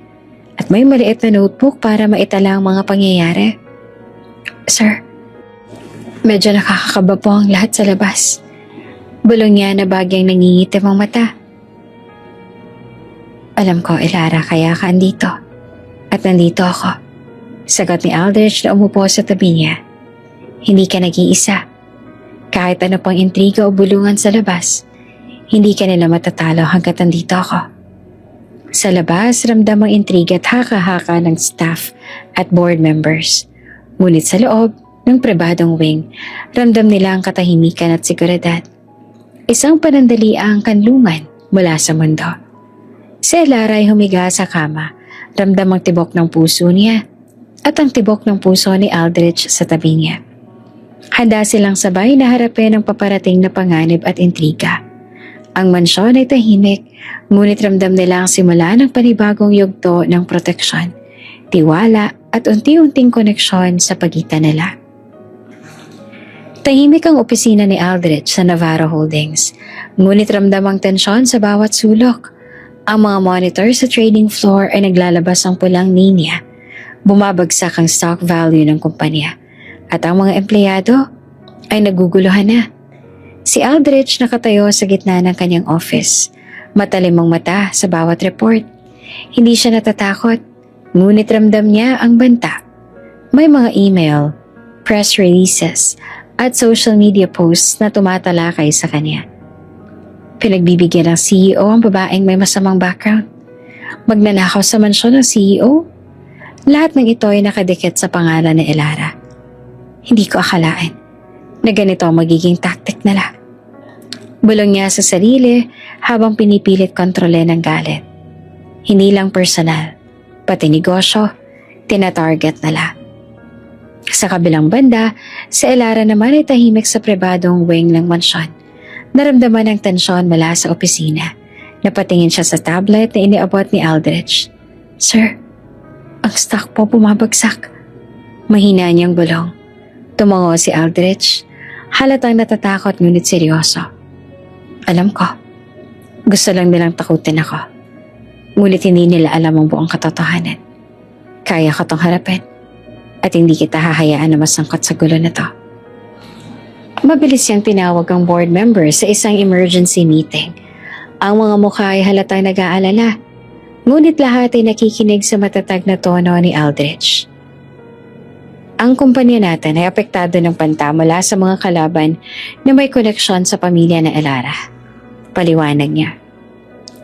At may maliit na notebook para maitala ang mga pangyayari. Sir, medyo nakakakaba po ang lahat sa labas. Bulong niya na bagyang nangingitim ang mata. Alam ko, Elara, kaya ka andito. At nandito ako. Sagot ni Aldrich na umupo sa tabi niya. Hindi ka nag-iisa. Kahit ano pang intriga o bulungan sa labas, hindi ka nila matatalo hanggat nandito ako. Sa labas, ramdam ang intriga at haka-haka ng staff at board members. Ngunit sa loob ng pribadong wing, ramdam nila ang katahimikan at seguridad. Isang panandaliang kanlungan mula sa mundo. Si Elara ay humiga sa kama, ramdam ang tibok ng puso niya at ang tibok ng puso ni Aldrich sa tabi niya. Handa silang sabay na harapin ang paparating na panganib at intriga. Ang mansyon ay tahimik, ngunit ramdam nila ang simula ng panibagong yugto ng proteksyon, tiwala at unti-unting koneksyon sa pagitan nila. Tahimik ang opisina ni Aldrich sa Navarro Holdings, ngunit ramdam ang tensyon sa bawat sulok. Ang mga monitor sa trading floor ay naglalabas ng pulang linya. Bumabagsak ang stock value ng kumpanya at ang mga empleyado ay naguguluhan na. Si Aldrich nakatayo sa gitna ng kanyang office, matalim ang mata sa bawat report. Hindi siya natatakot, ngunit ramdam niya ang banta. May mga email, press releases at social media posts na tumatalakay sa kanya. Pinagbibigyan ng CEO ang babaeng may masamang background. Magnanakaw sa mansyon ng CEO? Lahat ng ito ay nakadikit sa pangalan ni Elara. Hindi ko akalain na ganito ang magiging tactic nila. Bulong niya sa sarili habang pinipilit kontrolin ang galit. Hindi lang personal, pati negosyo, tina-target nila. Sa kabilang banda, si Elara naman ay tahimik sa pribadong wing ng mansyon. Naramdaman ang tensyon mula sa opisina. Napatingin siya sa tablet na iniabot ni Aldrich. Sir, ang stock po bumabagsak. Mahina niyang bulong. Tumango si Aldrich. Halatang natatakot ngunit seryoso. Alam ko, gusto lang nilang takutin ako. Ngunit hindi nila alam ang buong katotohanan. Kaya ko tong harapin at hindi kita hahayaan na masangkot sa gulo na to. Mabilis siyang tinawag ang board member sa isang emergency meeting. Ang mga mukha ay halatang nag-aalala, ngunit lahat ay nakikinig sa matatag na tono ni Aldrich. Ang kumpanya natin ay apektado ng banta mula sa mga kalaban na may koneksyon sa pamilya na Elara. Paliwanag niya.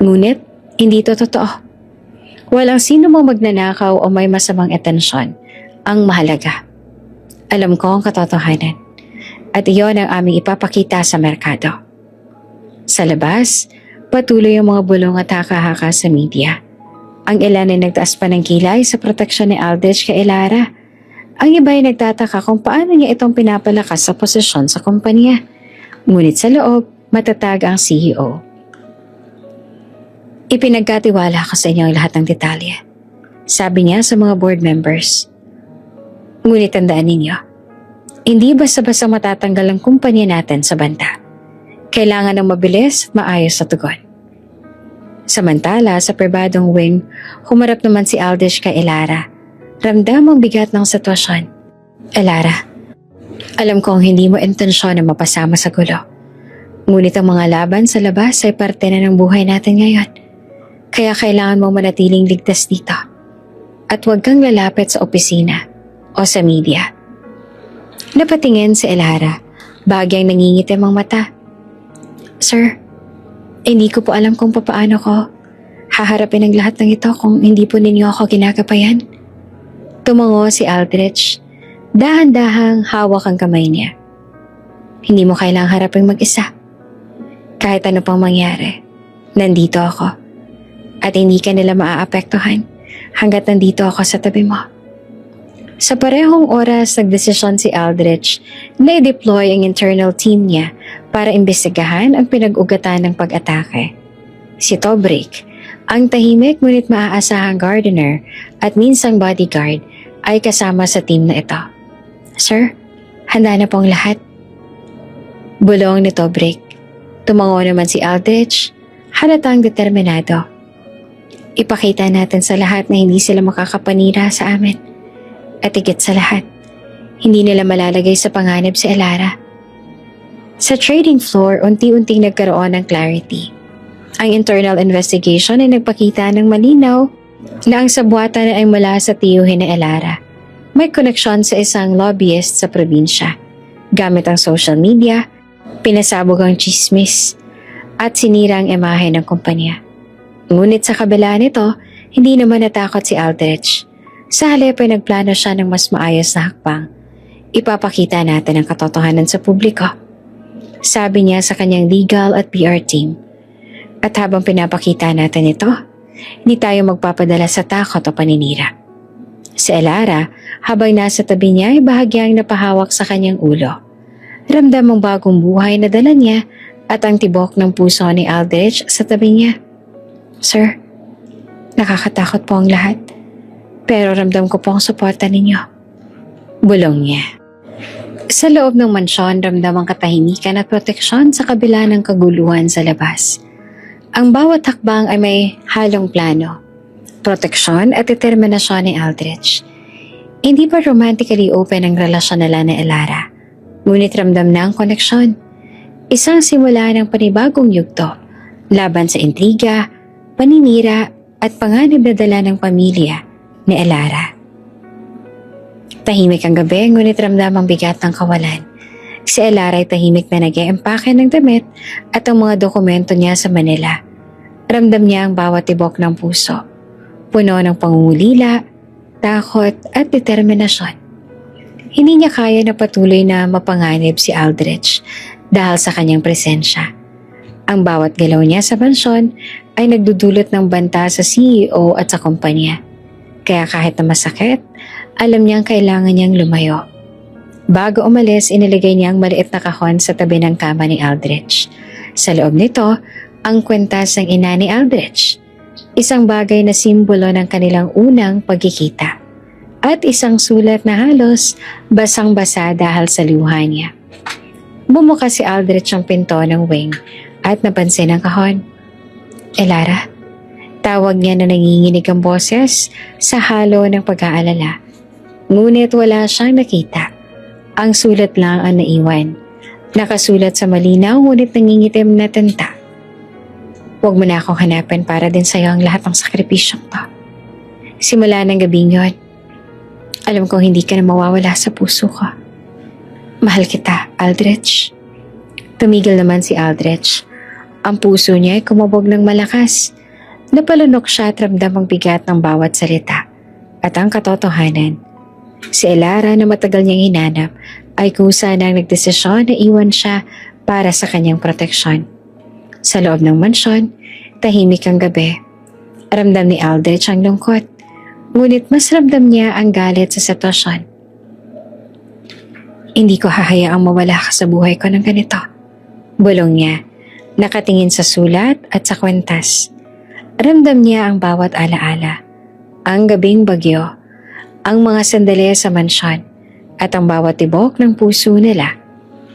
Ngunit, hindi ito totoo. Walang sino mang magnanakaw o may masamang etensyon. Ang mahalaga. Alam ko ang katotohanan. At iyon ang aming ipapakita sa merkado. Sa labas, patuloy ang mga bulong at haka-haka sa media. Ang ilan ay nagtaas pa ng kilay sa proteksyon ni Aldrich kay Elara. Ang iba ay nagtataka kung paano niya itong pinapalakas sa posisyon sa kumpanya. Ngunit sa loob, matatag ang CEO. Ipinagkatiwala ko sa inyo ang lahat ng detalye. Sabi niya sa mga board members. Ngunit tandaan ninyo, hindi basta-basta matatanggal ang kumpanya natin sa banta. Kailangan ng mabilis at maayos sa tugon. Samantala, sa pribadong wing, humarap naman si Aldrich kay Elara. Ramdam ang bigat ng sitwasyon. Elara, alam kong hindi mo intensyon na mapasama sa gulo. Ngunit ang mga laban sa labas ay parte na ng buhay natin ngayon. Kaya kailangan mong manatiling ligtas dito. At huwag kang lalapit sa opisina o sa media. Napatingin si Elara, bagyang nangingitim ang mata. Sir, hindi ko po alam kung papaano ko haharapin ang lahat ng ito kung hindi po ninyo ako ginagabayan. Tumango si Aldrich. Dahan-dahang hawak ang kamay niya. Hindi mo kailangang harapin mag-isa. Kahit ano pang mangyari, nandito ako. At hindi ka nila maaapektuhan hanggat nandito ako sa tabi mo. Sa parehong oras, nagdesisyon si Aldrich na i-deploy ang internal team niya para imbestigahan ang pinag-ugatan ng pag-atake. Si Tobrick, ang tahimik ngunit maaasahang gardener at minsang bodyguard, ay kasama sa team na ito. Sir, handa na pong lahat. Bulong ni Tobrick. Tumango naman si Aldrich, halatang determinado. Ipakita natin sa lahat na hindi sila makakapanira sa amin. At higit sa lahat, hindi nila malalagay sa panganib si Elara. Sa trading floor, unti-unting nagkaroon ng clarity. Ang internal investigation ay nagpakita ng malinaw na ang sabuatan ay mula sa tiyuhin ni Elara. May koneksyon sa isang lobbyist sa probinsya. Gamit ang social media, pinasabog ang chismis at sinira ang imahe ng kumpanya. Ngunit sa kabila nito, hindi naman natakot si Aldrich. Sa halip ay nagplano siya ng mas maayos na hakbang. Ipapakita natin ang katotohanan sa publiko. Sabi niya sa kanyang legal at PR team. At habang pinapakita natin ito, hindi tayo magpapadala sa takot o paninira. Si Elara, habang nasa tabi niya ay bahagyang napahawak sa kanyang ulo. Ramdam ang bagong buhay na dala niya at ang tibok ng puso ni Aldrich sa tabi niya. Sir, nakakatakot po ang lahat. Pero ramdam ko po ang suporta ninyo. Bulong niya. Sa loob ng mansyon, ramdam ang katahimikan at proteksyon sa kabila ng kaguluhan sa labas. Ang bawat hakbang ay may halong plano, proteksyon at determinasyon ni Aldrich. Hindi pa romantically open ang relasyon nila ni Elara, ngunit ramdam na ang koneksyon. Isang simula ng panibagong yugto, laban sa intriga, paninira at panganib na dala ng pamilya ni Elara. Tahimik ang gabi, ngunit ramdam ang bigat ng kawalan. Si Elara ay tahimik na nag-e-empake ng damit at ang mga dokumento niya sa Manila. Ramdam niya ang bawat tibok ng puso, puno ng pangungulila, takot at determinasyon. Hindi niya kaya na patuloy na mapanganib si Aldrich dahil sa kanyang presensya. Ang bawat galaw niya sa mansyon ay nagdudulot ng banta sa CEO at sa kumpanya. Kaya kahit na masakit, alam niyang kailangan niyang lumayo. Bago umalis, inilagay niya ang maliit na kahon sa tabi ng kama ni Aldrich. Sa loob nito, ang kwentas ng ina ni Aldrich. Isang bagay na simbolo ng kanilang unang pagkikita. At isang sulat na halos basang-basa dahil sa luha niya. Bumukas si Aldrich ang pinto ng wing at napansin ang kahon. Elara, tawag niya na nanginginig ang boses sa halo ng pag-aalala. Ngunit wala siyang nakita. Ang sulat lang ang naiwan. Nakasulat sa malinaw ngunit nangingitim na tinta. Huwag mo na akong hanapin para din sa'yo ang lahat ng sakripisyong to. Simula ng gabing yun, alam kong hindi ka na mawawala sa puso ko. Mahal kita, Aldrich. Tumigil naman si Aldrich. Ang puso niya ay kumabog ng malakas. Napalunok siya at ramdam ang bigat ng bawat salita. At ang katotohanan, si Elara na matagal niyang hinanap ay kusa nang nagdesisyon na iwan siya para sa kanyang proteksyon. Sa loob ng mansyon, tahimik ang gabi. Ramdam ni Aldrich ang lungkot, ngunit mas ramdam niya ang galit sa sitwasyon. Hindi ko hahayaang mawala ka sa buhay ko ng ganito. Bulong niya, nakatingin sa sulat at sa kwentas. Ramdam niya ang bawat alaala. Ang gabing bagyo, ang mga sandali sa mansyon, at ang bawat tibok ng puso nila.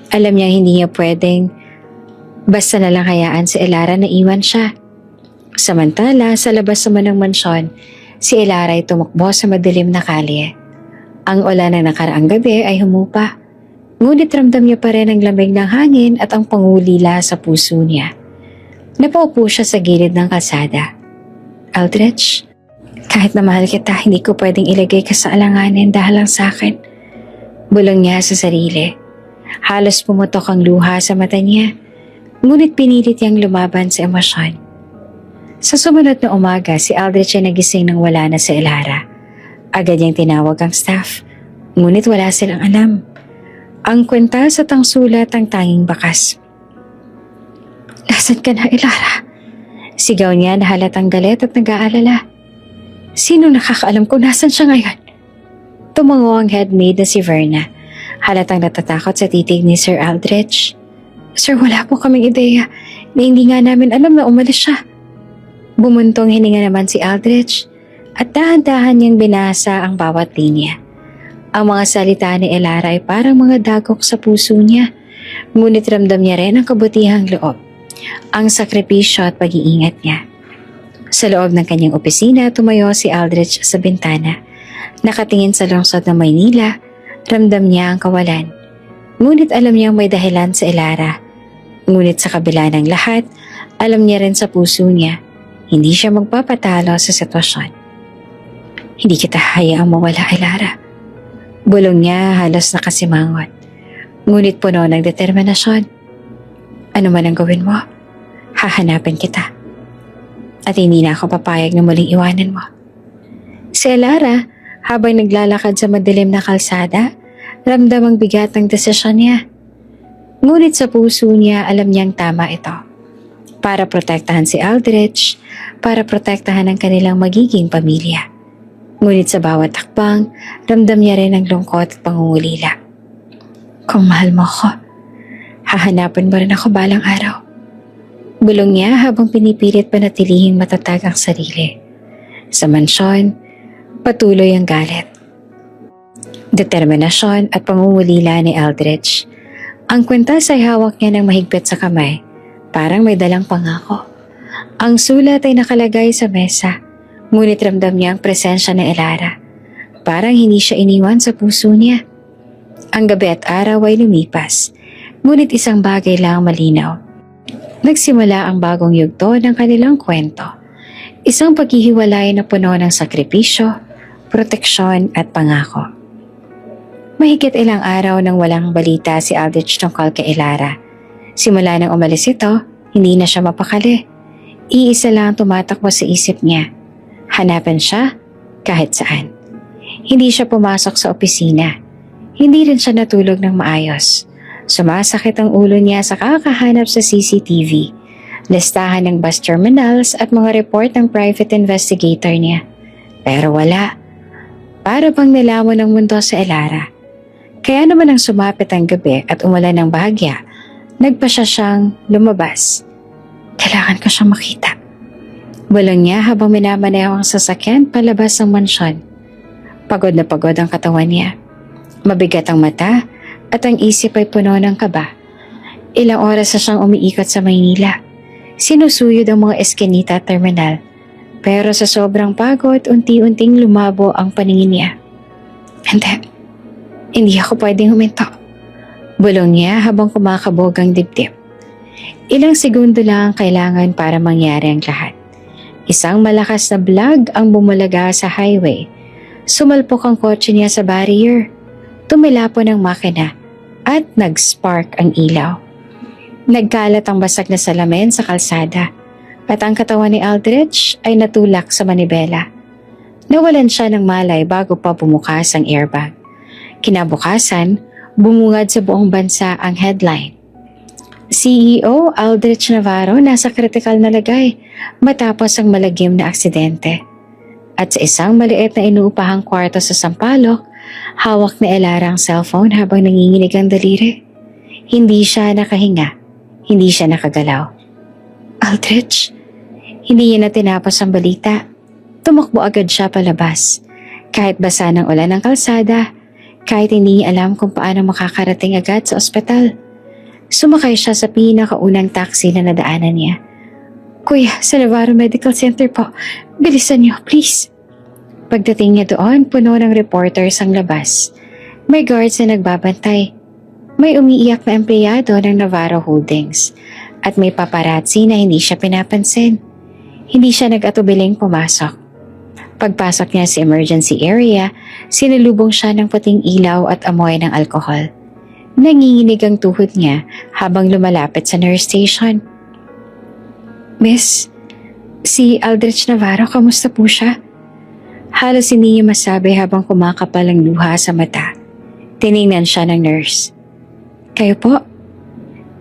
Alam niya hindi niya pwedeng basta na lang hayaan si Elara na iwan siya. Samantala, sa labas naman ng mansyon, si Elara ay tumakbo sa madilim na kalye. Ang ulan ng nakaraang gabi ay humupa. Ngunit ramdam niya pa rin ang lamig ng hangin at ang pangulila sa puso niya. Napaupo siya sa gilid ng kalsada. Aldrich, kahit na mahal kita, hindi ko pwedeng ilagay ka sa alanganin dahil lang sa akin. Bulong niya sa sarili. Halos pumutok ang luha sa mata niya. Ngunit pinilit niyang lumaban sa emosyon. Sa sumunod na umaga, si Aldrich ay nagising nang wala na si Elara. Agad niyang tinawag ang staff, ngunit wala silang alam. Ang kwintas at ang sulat ang tanging bakas. Nasaan ka na, Elara? Sigaw niya na halatang galit at nag-aalala. Sino nakakaalam kung nasan siya ngayon? Tumango ang headmaid na si Verna. Halatang natatakot sa titig ni Sir Aldrich. Sir, wala po kaming ideya na hindi nga namin alam na umalis siya. Bumuntong hininga naman si Aldrich at dahan-dahan niyang binasa ang bawat linya. Ang mga salita ni Elara ay parang mga dagok sa puso niya, ngunit ramdam niya rin ang kabutihang loob, ang sakripisyo at pag-iingat niya. Sa loob ng kanyang opisina, tumayo si Aldrich sa bintana. Nakatingin sa lungsod ng Maynila, ramdam niya ang kawalan. Ngunit alam niyang may dahilan sa Elara. Ngunit sa kabila ng lahat, alam niya rin sa puso niya, hindi siya magpapatalo sa sitwasyon. Hindi kita hayaang mawala, Elara. Bulong niya halos nakasimangot. Ngunit puno ng determinasyon. Ano man ang gawin mo, hahanapin kita. At hindi na ako papayag na muling iwanan mo. Si Elara, habang naglalakad sa madilim na kalsada, ramdam ang bigat ng desisyon niya. Ngunit sa puso niya, alam niyang tama ito. Para protektahan si Aldrich, para protektahan ang kanilang magiging pamilya. Ngunit sa bawat hakbang, ramdam niya rin ang lungkot at pangungulila. Kung mahal mo ko, hahanapin mo rin ako balang araw. Bulong niya habang pinipilit panatilihing matatag ang sarili. Sa mansyon, patuloy ang galit. Determinasyon at pangungulila ni Aldrich. Ang kwintas ay hawak niya ng mahigpit sa kamay, parang may dalang pangako. Ang sulat ay nakalagay sa mesa. Ngunit ramdam niya ang presensya ng Elara. Parang hindi siya iniwan sa puso niya. Ang gabi at araw ay lumipas. Ngunit isang bagay lang malinaw. Nagsimula ang bagong yugto ng kanilang kwento. Isang paghihiwalay na puno ng sakripisyo, proteksyon at pangako. Mahigit ilang araw nang walang balita si Aldrich tungkol kay Elara. Simula nang umalis ito, hindi na siya mapakali. Iisa lang tumatakbo sa isip niya. Hanapin siya kahit saan. Hindi siya pumasok sa opisina. Hindi rin siya natulog ng maayos. Sumasakit ang ulo niya sa kakahanap sa CCTV, listahan ng bus terminals at mga report ng private investigator niya. Pero wala. Para bang nilamon ng mundo sa Elara. Kaya naman ang sumapit ang gabi at umulan ng bahagya, nagpa siya siyang lumabas. Kailangan ko siyang makita. Bulong niya habang minamaneho ang sasakyan palabas ng mansyon. Pagod na pagod ang katawan niya. Mabigat ang mata at ang isip ay puno ng kaba. Ilang oras na siyang umiikot sa Maynila. Sinusuyod ang mga eskinita at terminal. Pero sa sobrang pagod, unti-unting lumabo ang paningin niya. Hindi ako pwedeng huminto. Bulong niya habang kumakabog ang dibdib. Ilang segundo lang ang kailangan para mangyari ang lahat. Isang malakas na blag ang bumulaga sa highway. Sumalpok ang kotse niya sa barrier. Tumilapon ang makina at nag-spark ang ilaw. Nagkalat ang basag na salamin sa kalsada at ang katawan ni Aldrich ay natulak sa manibela. Nawalan siya ng malay bago pa bumukas ang airbag. Kinabukasan, bumungad sa buong bansa ang headline. CEO Aldrich Navarro nasa kritikal na lagay matapos ang malagim na aksidente. At sa isang maliit na inuupahang kwarto sa Sampaloc, hawak ni Elara ang cellphone habang nanginginig ang daliri. Hindi siya nakahinga, hindi siya nakagalaw. Aldrich, hindi niya na tinapos ang balita. Tumakbo agad siya palabas. Kahit basa ng ulan ng kalsada, kahit hindi niya alam kung paano makakarating agad sa ospital. Sumakay siya sa pinakaunang taxi na nadaanan niya. Kuya, sa Navarro Medical Center po. Bilisan niyo, please. Pagdating niya doon, puno ng reporters ang labas. May guards na nagbabantay. May umiiyak na empleyado ng Navarro Holdings. At may paparazzi na hindi siya pinapansin. Hindi siya nag-atubiling pumasok. Pagpasok niya sa emergency area, sinalubong siya ng puting ilaw at amoy ng alkohol. Nanginginig ang tuhod niya habang lumalapit sa nurse station. Miss, si Aldrich Navarro, kamusta po siya? Halos hindi niya masabi habang kumakapal ang luha sa mata. Tiningnan siya ng nurse. Kayo po?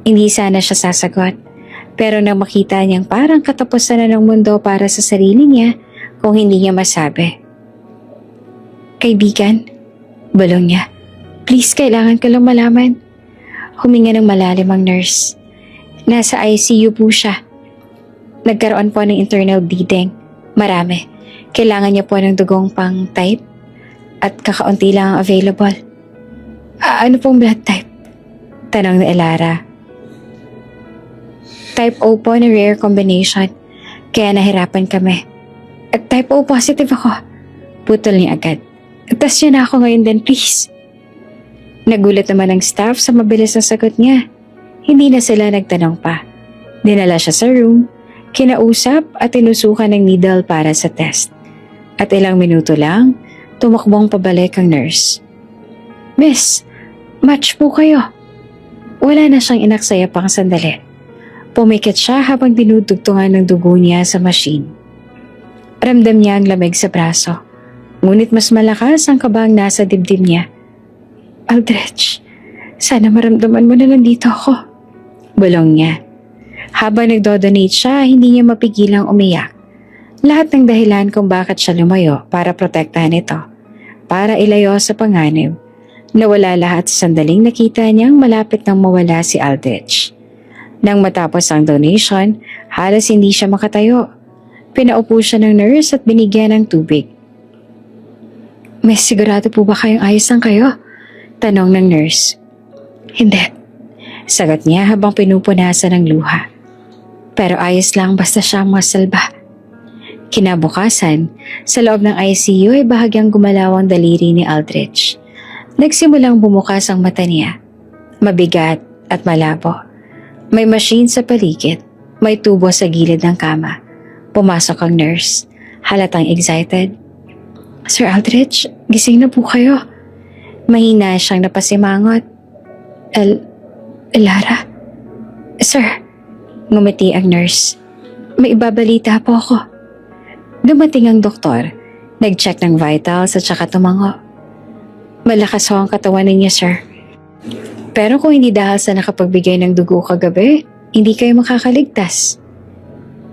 Hindi sana siya sasagot. Pero nang makita niyang parang katapusan na ng mundo para sa sarili niya kung hindi niya masabi. Kaibigan, bulong niya. Please, kailangan ko lang malaman. Huminga ng malalim ang nurse. Nasa ICU po siya. Nagkaroon po ng internal bleeding. Marami. Kailangan niya po ng dugong pang type at kakaunti lang ang available. Ano pong blood type? Tanong ni Elara. Type O po na rare combination, kaya nahirapan kami. At type O positive ako. Putol niya agad. Test niyo na ako ngayon din, please. Nagulat naman ang staff sa mabilis na sagot niya. Hindi na sila nagtanong pa. Dinala siya sa room, kinausap at tinusukan ng needle para sa test. At ilang minuto lang, tumakbong pabalik ang nurse. Miss, match po kayo. Wala na siyang inaksaya pang sandali. Pumikit siya habang dinudugtungan ng dugo niya sa machine. Ramdam niya ang lamig sa braso. Ngunit mas malakas ang kabang nasa dibdib niya. Aldrich, sana maramdaman mo na nandito ako. Bulong niya. Habang nagdodonate siya, hindi niya mapigilang umiyak. Lahat ng dahilan kung bakit siya lumayo para protektahan ito. Para ilayo sa panganib. Nawala lahat sa sandaling nakita niyang malapit nang mawala si Aldrich. Nang matapos ang donation, halos hindi siya makatayo. Pinaupo siya ng nurse at binigyan ng tubig. Miss, sigurado po ba kayong ayos lang kayo? Tanong ng nurse. Hindi. Sagot niya habang pinupunasan ng luha. Pero ayos lang basta siya masalba. Kinabukasan, sa loob ng ICU ay bahagyang gumalaw ang daliri ni Aldrich. Nagsimulang bumukas ang mata niya. Mabigat at malabo. May machine sa paligid. May tubo sa gilid ng kama. Pumasok ang nurse. Halatang excited. Sir Aldrich, gising na po kayo. Mahina siyang napasimangot. Elara? Sir, ngumiti ang nurse. May ibabalita po ako. Dumating ang doktor. Nag-check ng vitals at saka tumango. Malakas ho ang katawan ninyo, sir. Pero kung hindi dahil sa nakapagbigay ng dugo kagabi, hindi kayo makakaligtas.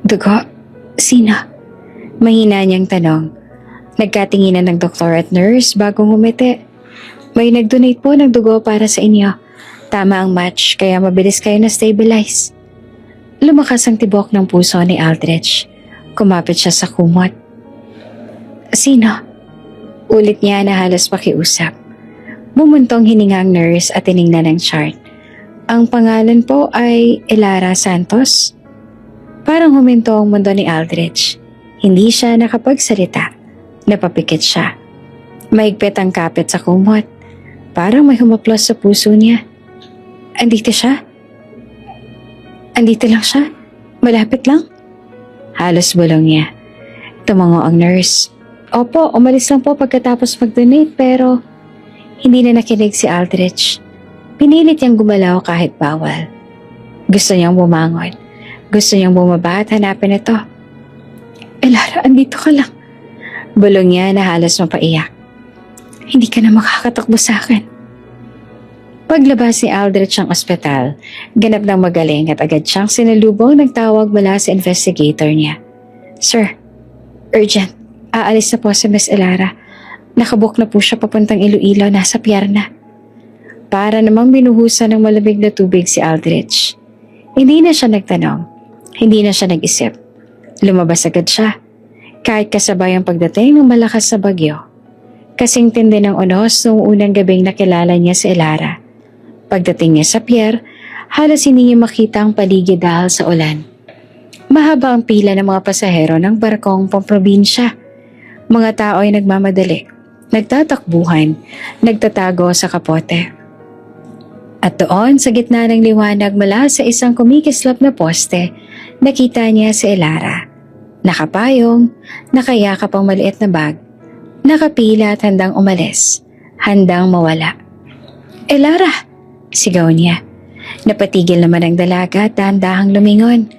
Dugo? Sino? Mahina niyang tanong. Nagkatinginan ng doktor at nurse bago ngumiti. May nag-donate po ng dugo para sa inyo. Tama ang match kaya mabilis kayo na-stabilize. Lumakas ang tibok ng puso ni Aldrich. Kumapit siya sa kumot. Sino? Ulit niya na halos pakiusap. Bumuntong hininga ang nurse at tiningnan ang chart. Ang pangalan po ay Elara Santos. Parang huminto ang mundo ni Aldrich. Hindi siya nakapagsalita. Napapikit siya. Mahigpit ang kapit sa kumot. Parang may humaplos sa puso niya. Andito siya? Andito lang siya? Malapit lang? Halos bulong niya. Tumango ang nurse. Opo, umalis lang po pagkatapos mag-donate pero hindi na nakinig si Aldrich. Pinilit niyang gumalaw kahit bawal. Gusto niyang bumangon. Gusto niyang bumaba at hanapin ito. Elara, andito ka lang. Bulong niya na halos mapaiyak. Hindi ka na makakatakbo sa akin. Paglabas ni Aldrich ang ospital, ganap ng magaling at agad siyang sinalubong ng tawag mula sa investigator niya. Sir, urgent. Aalis na po si Miss Elara. Nakabook na po siya papuntang Iloilo, nasa Pierna. Para namang binuhusan ng malamig na tubig si Aldrich. Hindi na siya nagtanong. Hindi na siya nag-isip. Lumabas agad siya. Kahit kasabay ang pagdating ng malakas na bagyo. Kasing tindi ng unos noong unang gabing nakilala niya si Elara. Pagdating niya sa pier, halos hindi niya makita ang paligid dahil sa ulan. Mahaba ang pila ng mga pasahero ng barkong pamprobinsya. Mga tao ay nagmamadali, nagtatakbuhan, nagtatago sa kapote. At doon sa gitna ng liwanag mula sa isang kumikislap na poste, nakita niya si Elara. Nakapayong, nakayakap ang maliit na bag, nakapila at handang umalis, handang mawala. Elara! Sigaw niya. Napatigil naman ang dalaga at dahan-dahang lumingon.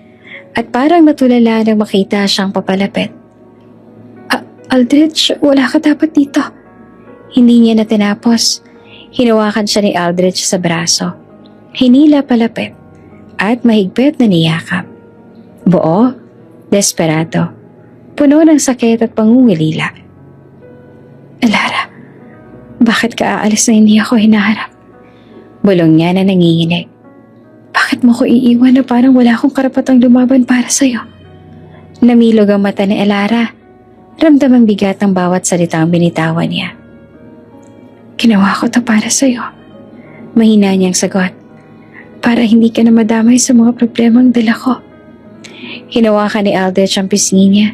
At parang natulala nang makita siyang papalapit. Aldrich, wala ka dapat dito. Hindi niya na tinapos. Hinawakan siya ni Aldrich sa braso. Hinila palapit at mahigpit na niyakap. Buo, desperado, puno ng sakit at pangungulila. Elara, bakit ka aalis na hindi ako hinaharap? Bulong niya na nanginginig. Bakit mo ko iiwan na parang wala akong karapatang lumaban para sa'yo? Namilog ang mata ni Elara. Ramdam ang bigat ng bawat salitang binitawan niya. Ginawa ko to para sa'yo. Mahina niyang sagot. Para hindi ka na madamay sa mga problemang dala ko. Hinawakan ni Aldrich ang pisngi niya.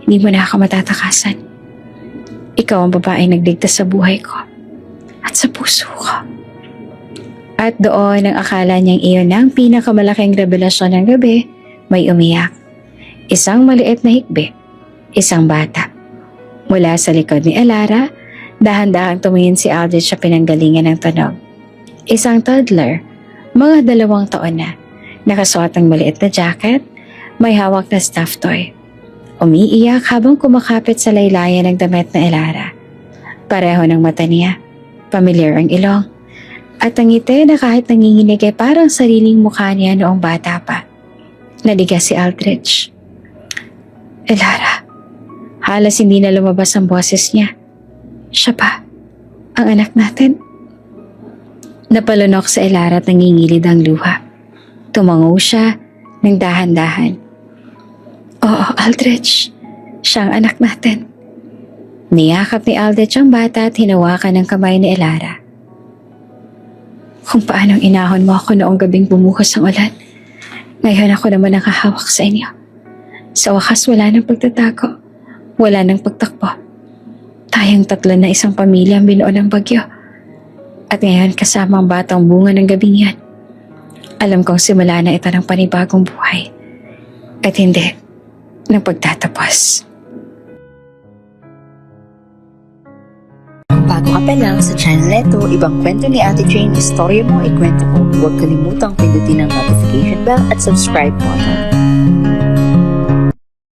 Hindi mo na ako matatakasan. Ikaw ang babaeng nagligtas sa buhay ko. At sa puso ko. At doon ang akala niyang iyon ang pinakamalaking revelasyon ng gabi, may umiyak. Isang maliit na hikbi. Isang bata. Mula sa likod ni Elara, dahan-dahang tumingin si Aldrich sa pinanggalingan ng tunog. Isang toddler, mga 2 taon na, nakasuot ng maliit na jacket, may hawak na stuffed toy. Umiiyak habang kumakapit sa laylayan ng damit na Elara. Pareho ng mata niya, pamilyar ang ilong, at ang ngiti na kahit nanginginig ay parang sariling mukha niya noong bata pa. Naligas si Aldrich. Elara, halos hindi na lumabas ang boses niya. Siya pa, ang anak natin. Napalunok sa Elara at nangingilid ang luha. Tumango siya ng dahan-dahan. Oo, Aldrich, siya ang anak natin. Niyakap ni Aldrich ang bata at hinawakan ng kamay ni Elara. Kung paanong inahon mo ako noong gabing bumuhos ang ulan, ngayon ako naman ang hahawak sa inyo. Sa wakas wala nang pagtatago, wala nang pagtakbo. Tayong 3 na isang pamilya ang binuo ng bagyo. At ngayon kasama ang batang bunga ng gabing yan. Alam kong simula na ito ng panibagong buhay. At hindi ng pagtatapos. Bago ka pa lang sa channel neto, ibang kwento ni Ate Jane, istorya mo, ikwento ko. Huwag kalimutang pindutin ang notification bell at subscribe button.